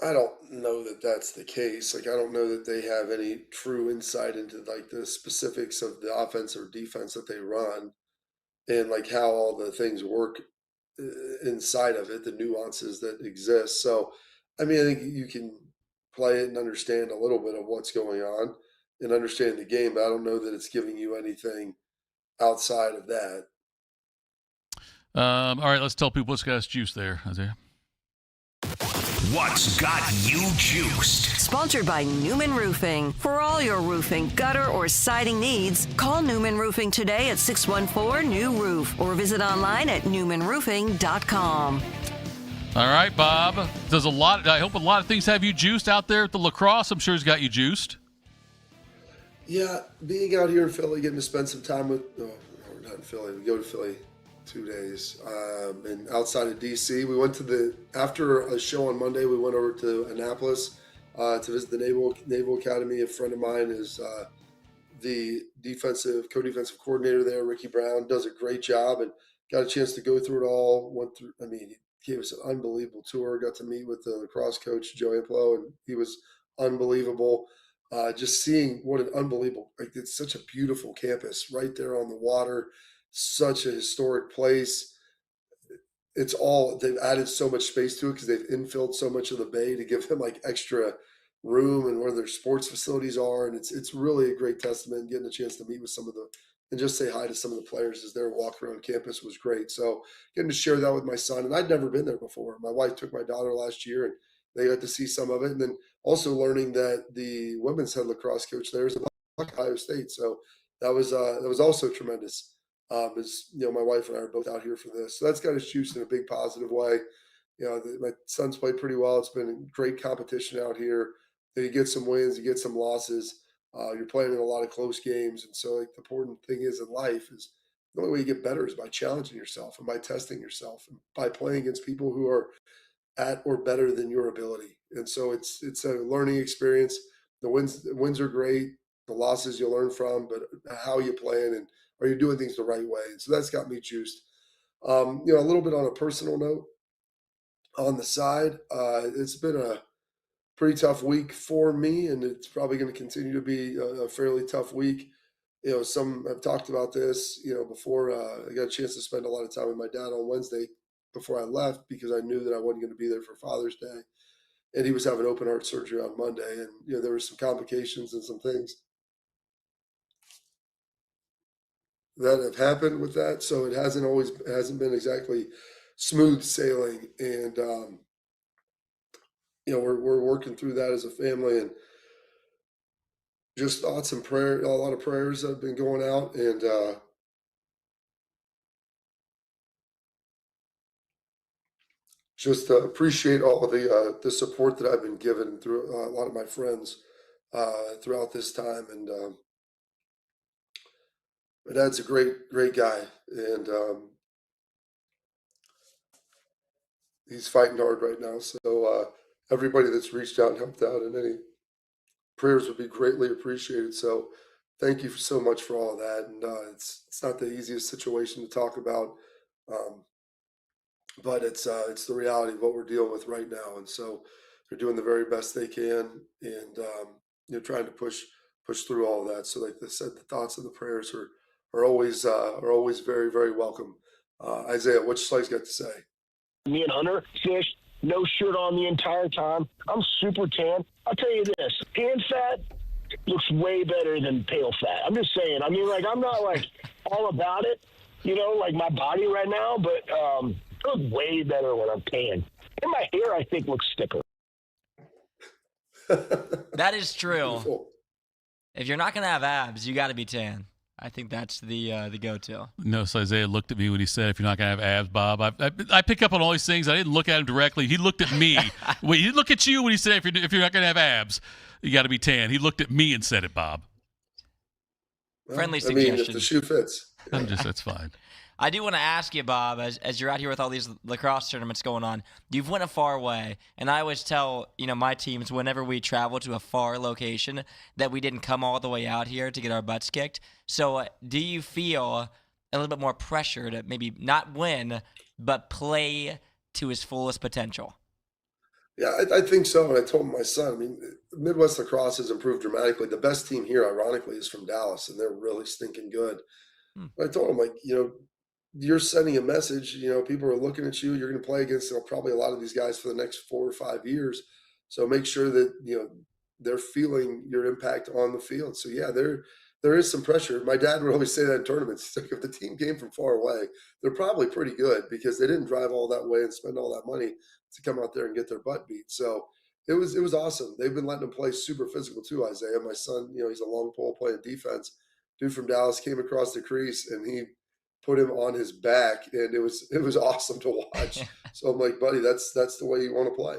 I don't know that that's the case. Like, I don't know that they have any true insight into like the specifics of the offense or defense that they run and like how all the things work inside of it, the nuances that exist. So, I mean, I think you can play it and understand a little bit of what's going on and understand the game, but I don't know that it's giving you anything outside of that. All right, let's tell people what's got us juiced there, Isaiah. What's got you juiced? Sponsored by Newman Roofing. For all your roofing, gutter, or siding needs, call Newman Roofing today at 614-NEW-ROOF or visit online at newmanroofing.com. All right, Bob. I hope a lot of things have you juiced out there at the lacrosse. I'm sure it's got you juiced. Yeah, being out here in Philly, getting to spend some time with, we're not in Philly, we go to Philly 2 days. And outside of DC, we went after a show on Monday, we went over to Annapolis to visit the Naval Academy. A friend of mine is the co-defensive coordinator there, Ricky Brown, does a great job, and got a chance to go through it all. He gave us an unbelievable tour, got to meet with the lacrosse coach, Joe Implo, and he was unbelievable. Just seeing what an unbelievable, it's such a beautiful campus right there on the water, such a historic place. They've added so much space to it because they've infilled so much of the bay to give them like extra room and where their sports facilities are. And it's really a great testament. Getting a chance to meet with and just say hi to some of the players as they're walking around campus was great. So getting to share that with my son, and I'd never been there before. My wife took my daughter last year and they got to see some of it. And then also learning that the women's head lacrosse coach there is Ohio State. So that was also tremendous. My wife and I are both out here for this. So that's got us juiced in a big positive way. My son's played pretty well. It's been a great competition out here. You get some wins, you get some losses. You're playing in a lot of close games. And so the important thing is in life is the only way you get better is by challenging yourself and by testing yourself and by playing against people who are at or better than your ability. And so it's a learning experience. The wins are great. The losses you'll learn from, but how you playing and are you doing things the right way? And so that's got me juiced. A little bit on a personal note on the side, it's been a pretty tough week for me, and it's probably going to continue to be a fairly tough week. Some have talked about this, before I got a chance to spend a lot of time with my dad on Wednesday before I left because I knew that I wasn't going to be there for Father's Day. And he was having open heart surgery on Monday. And, there were some complications and some things that have happened with that. So it hasn't been exactly smooth sailing. And, we're working through that as a family, and just thoughts and prayer, a lot of prayers have been going out, and, just appreciate all of the support that I've been given through a lot of my friends throughout this time. And my dad's a great, great guy, and he's fighting hard right now. So everybody that's reached out and helped out, and any prayers would be greatly appreciated. So thank you so much for all of that. And it's not the easiest situation to talk about. But it's the reality of what we're dealing with right now, and so they're doing the very best they can, and trying to push through all of that. So, like I said, the thoughts and the prayers are always very, very welcome. Isaiah, what you guys got to say? Me and Hunter fished, no shirt on the entire time. I'm super tan. I'll tell you this: tan fat looks way better than pale fat. I'm just saying. I mean, I'm not all about it, like my body right now, but I look way better when I'm tan. And my hair, I think, looks thicker. That is true. If you're not going to have abs, you got to be tan. I think that's the go-to. No, so Isaiah looked at me when he said, if you're not going to have abs, Bob. I pick up on all these things. I didn't look at him directly. He looked at me. He didn't look at you when he said, if you're not going to have abs, you got to be tan. He looked at me and said it, Bob. Friendly suggestion. If the shoe fits. That's fine. I do want to ask you, Bob, as you're out here with all these lacrosse tournaments going on, you've went a far way, and I always tell my teams whenever we travel to a far location that we didn't come all the way out here to get our butts kicked. So do you feel a little bit more pressure to maybe not win, but play to his fullest potential? Yeah, I think so. And I told my son, I mean, Midwest lacrosse has improved dramatically. The best team here, ironically, is from Dallas, and they're really stinking good. But I told him, like, you're sending a message, people are looking at you. You're going to play against probably a lot of these guys for the next 4 or 5 years. So make sure that, they're feeling your impact on the field. So, yeah, there is some pressure. My dad would always say that in tournaments. He's like, if the team came from far away, they're probably pretty good because they didn't drive all that way and spend all that money to come out there and get their butt beat. So it was awesome. They've been letting them play super physical too, Isaiah. My son, he's a long pole playing defense. Dude from Dallas came across the crease and he put him on his back, and it was awesome to watch. So I'm like, buddy, that's the way you want to play.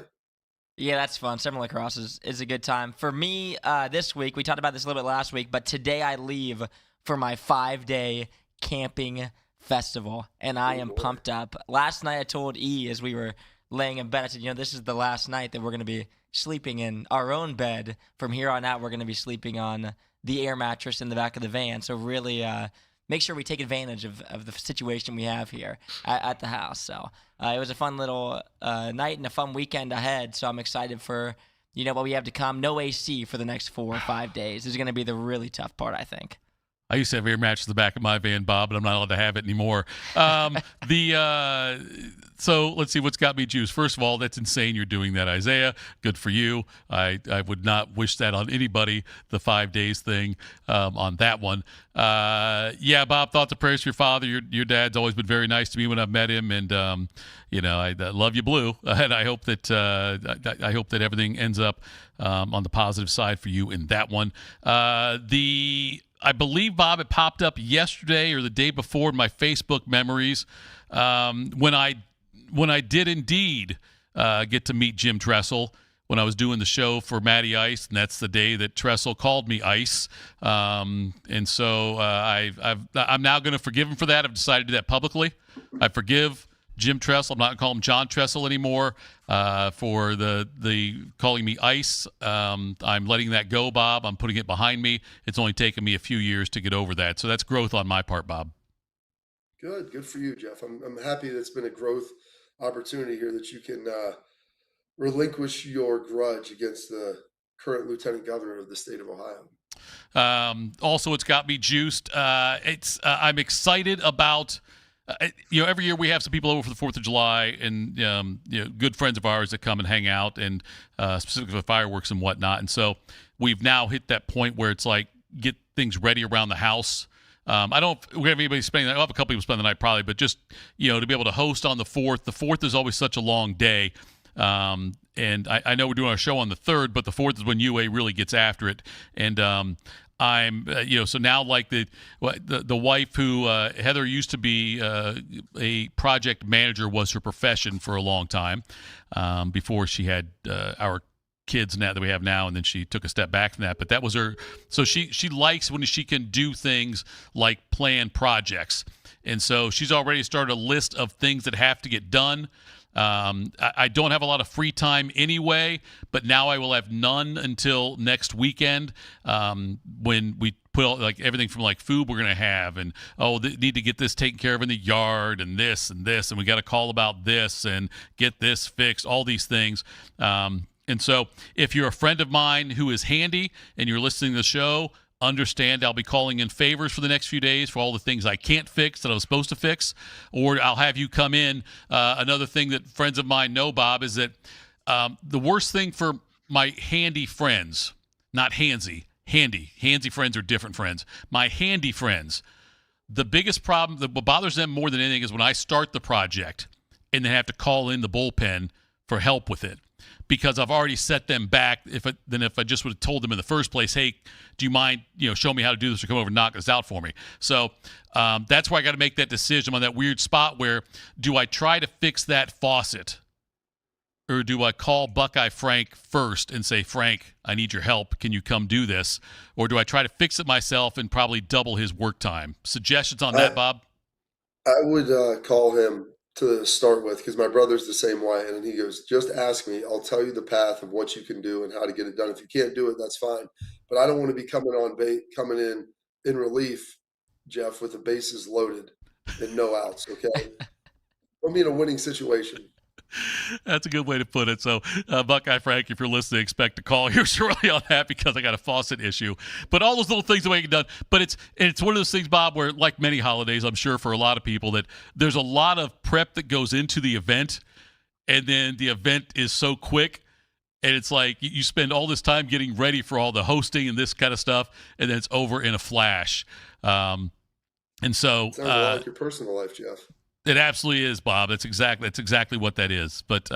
Yeah, that's fun. Summer lacrosse is a good time. For me, this week, we talked about this a little bit last week, but today I leave for my 5-day camping festival, and I am pumped up. Last night I told E as we were laying in bed, I said, this is the last night that we're going to be sleeping in our own bed. From here on out, we're going to be sleeping on the air mattress in the back of the van. So really make sure we take advantage of the situation we have here at the house. So it was a fun little night and a fun weekend ahead. So I'm excited for what we have to come. No AC for the next 4 or 5 days. This is going to be the really tough part, I think. I used to have air mattress in the back of my van, Bob, but I'm not allowed to have it anymore. So let's see what's got me juiced. First of all, that's insane you're doing that, Isaiah. Good for you. I would not wish that on anybody, the 5 days thing on that one. Yeah, Bob, thoughts and prayers for your father. Your dad's always been very nice to me when I've met him, and I love you, Blue. And I hope that everything ends up on the positive side for you in that one. I believe, Bob, it popped up yesterday or the day before in my Facebook memories when I did indeed get to meet Jim Tressel when I was doing the show for Matty Ice, and that's the day that Tressel called me Ice. And so I'm now going to forgive him for that. I've decided to do that publicly. I forgive Jim Tressel. I'm not going to call him John Tressel anymore for the calling me Ice. I'm letting that go, Bob. I'm putting it behind me. It's only taken me a few years to get over that. So that's growth on my part, Bob. Good for you, Jeff. I'm happy that it's been a growth opportunity here that you can relinquish your grudge against the current lieutenant governor of the state of Ohio. Also, it's got me juiced. I'm excited about. Every year we have some people over for the 4th of July, and good friends of ours that come and hang out, and specifically for fireworks and whatnot. And so we've now hit that point where it's like get things ready around the house. I don't we have anybody spending. I'll have a couple people spend the night probably, but just to be able to host on the 4th. The 4th is always such a long day. And I know we're doing our show on the 3rd, but the 4th is when UA really gets after it. And I'm, so now like the wife who Heather used to be a project manager was her profession for a long time before she had our kids now that we have now, and then she took a step back from that. But that was her. So she likes when she can do things like plan projects, and so she's already started a list of things that have to get done. I don't have a lot of free time anyway, but now I will have none until next weekend when we put all, like everything from like food we're going to have and, need to get this taken care of in the yard and this, and we got to call about this and get this fixed, all these things. And so if you're a friend of mine who is handy and you're listening to the show, understand I'll be calling in favors for the next few days for all the things I can't fix that I was supposed to fix, or I'll have you come in. Another thing that friends of mine know, Bob, is that the worst thing for my handy friends, not handsy friends are different friends. My handy friends, the biggest problem that bothers them more than anything is when I start the project and then have to call in the bullpen for help with it. Because I've already set them back. If I just would have told them in the first place, hey, do you mind, show me how to do this or come over and knock this out for me? So that's why I got to make that decision. I'm on that weird spot where do I try to fix that faucet, or do I call Buckeye Frank first and say, Frank, I need your help. Can you come do this? Or do I try to fix it myself and probably double his work time? Suggestions on that, Bob? I would call him to start with because my brother's the same way. And he goes, just ask me. I'll tell you the path of what you can do and how to get it done. If you can't do it, that's fine. But I don't want to be coming in relief, Jeff, with the bases loaded and no outs, okay? I'll be in a winning situation. That's a good way to put it. So, Buckeye Frank, if you're listening, expect a call here shortly on that because I got a faucet issue. But all those little things that we get done. But it's one of those things, Bob, where like many holidays, I'm sure for a lot of people, that there's a lot of prep that goes into the event, and then the event is so quick. And it's like you spend all this time getting ready for all the hosting and this kind of stuff, and then it's over in a flash. And so sounds a lot like your personal life, Jeff. It absolutely is, Bob. That's exactly what that is. But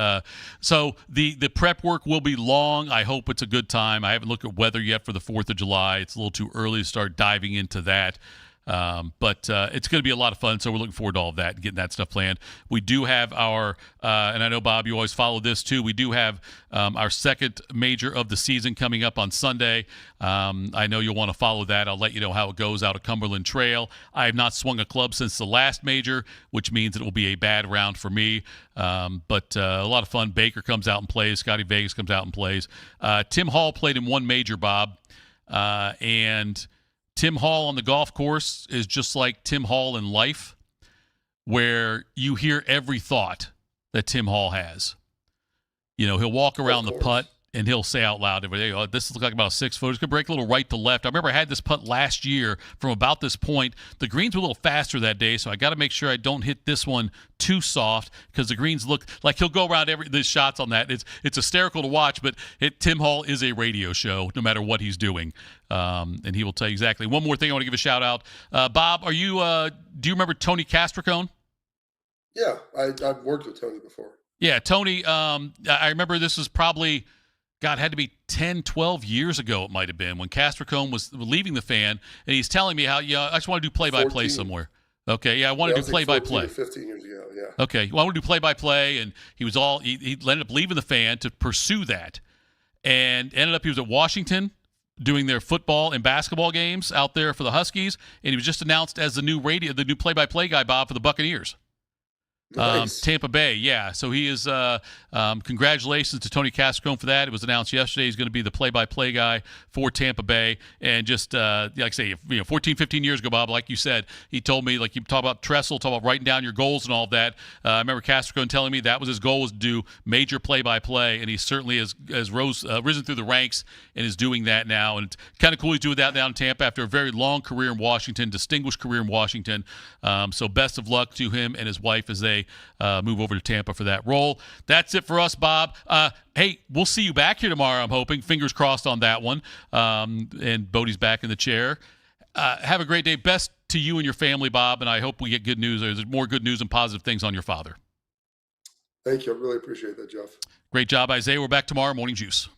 so the prep work will be long. I hope it's a good time. I haven't looked at weather yet for the 4th of July. It's a little too early to start diving into that. But it's going to be a lot of fun, so we're looking forward to all of that and getting that stuff planned. We do have our, and I know, Bob, you always follow this too, we do have our second major of the season coming up on Sunday. I know you'll want to follow that. I'll let you know how it goes out of Cumberland Trail. I have not swung a club since the last major, which means it will be a bad round for me. But a lot of fun. Baker comes out and plays. Scotty Vegas comes out and plays. Tim Hall played in one major, Bob, and Tim Hall on the golf course is just like Tim Hall in life, where you hear every thought that Tim Hall has. You know, he'll walk around the putt and he'll say out loud, oh, this looks like about a 6-foot. It's going to break a little right to left. I remember I had this putt last year from about this point. The greens were a little faster that day, so I got to make sure I don't hit this one too soft because the greens look like he'll go around the shots on that. It's hysterical to watch, but Tim Hall is a radio show no matter what he's doing, and he will tell you exactly. One more thing I want to give a shout out. Bob, do you remember Tony Castricone? Yeah, I've worked with Tony before. Yeah, Tony, I remember this was probably – God, had to be 10, 12 years ago it might have been when Castricone was leaving the Fan, and he's telling me how, I just want to do play-by-play somewhere. Okay, I want to do play-by-play. 15 years ago, yeah. Okay, well, I want to do play-by-play, and he ended up leaving the Fan to pursue that, and ended up he was at Washington doing their football and basketball games out there for the Huskies, and he was just announced as the new play-by-play guy, Bob, for the Buccaneers. Nice. Tampa Bay, yeah. So he is. Congratulations to Tony Castricone for that. It was announced yesterday he's going to be the play-by-play guy for Tampa Bay. And just like I say, 14, 15 years ago, Bob, like you said, he told me, like you talk about Tressel, talk about writing down your goals and all of that. I remember Castricone telling me that was his goal, was to do major play-by-play, and he certainly has risen through the ranks and is doing that now. And it's kind of cool he's doing that down in Tampa after a very long career in Washington, distinguished career in Washington. So best of luck to him and his wife as they move over to Tampa for that role. That's it for us, Bob. Hey, we'll see you back here tomorrow, I'm hoping. Fingers crossed on that one. And Bodie's back in the chair. Have a great day. Best to you and your family, Bob, and I hope we get good news. There's more good news and positive things on your father. Thank you. I really appreciate that, Jeff. Great job, Isaiah. We're back tomorrow. Morning Juice.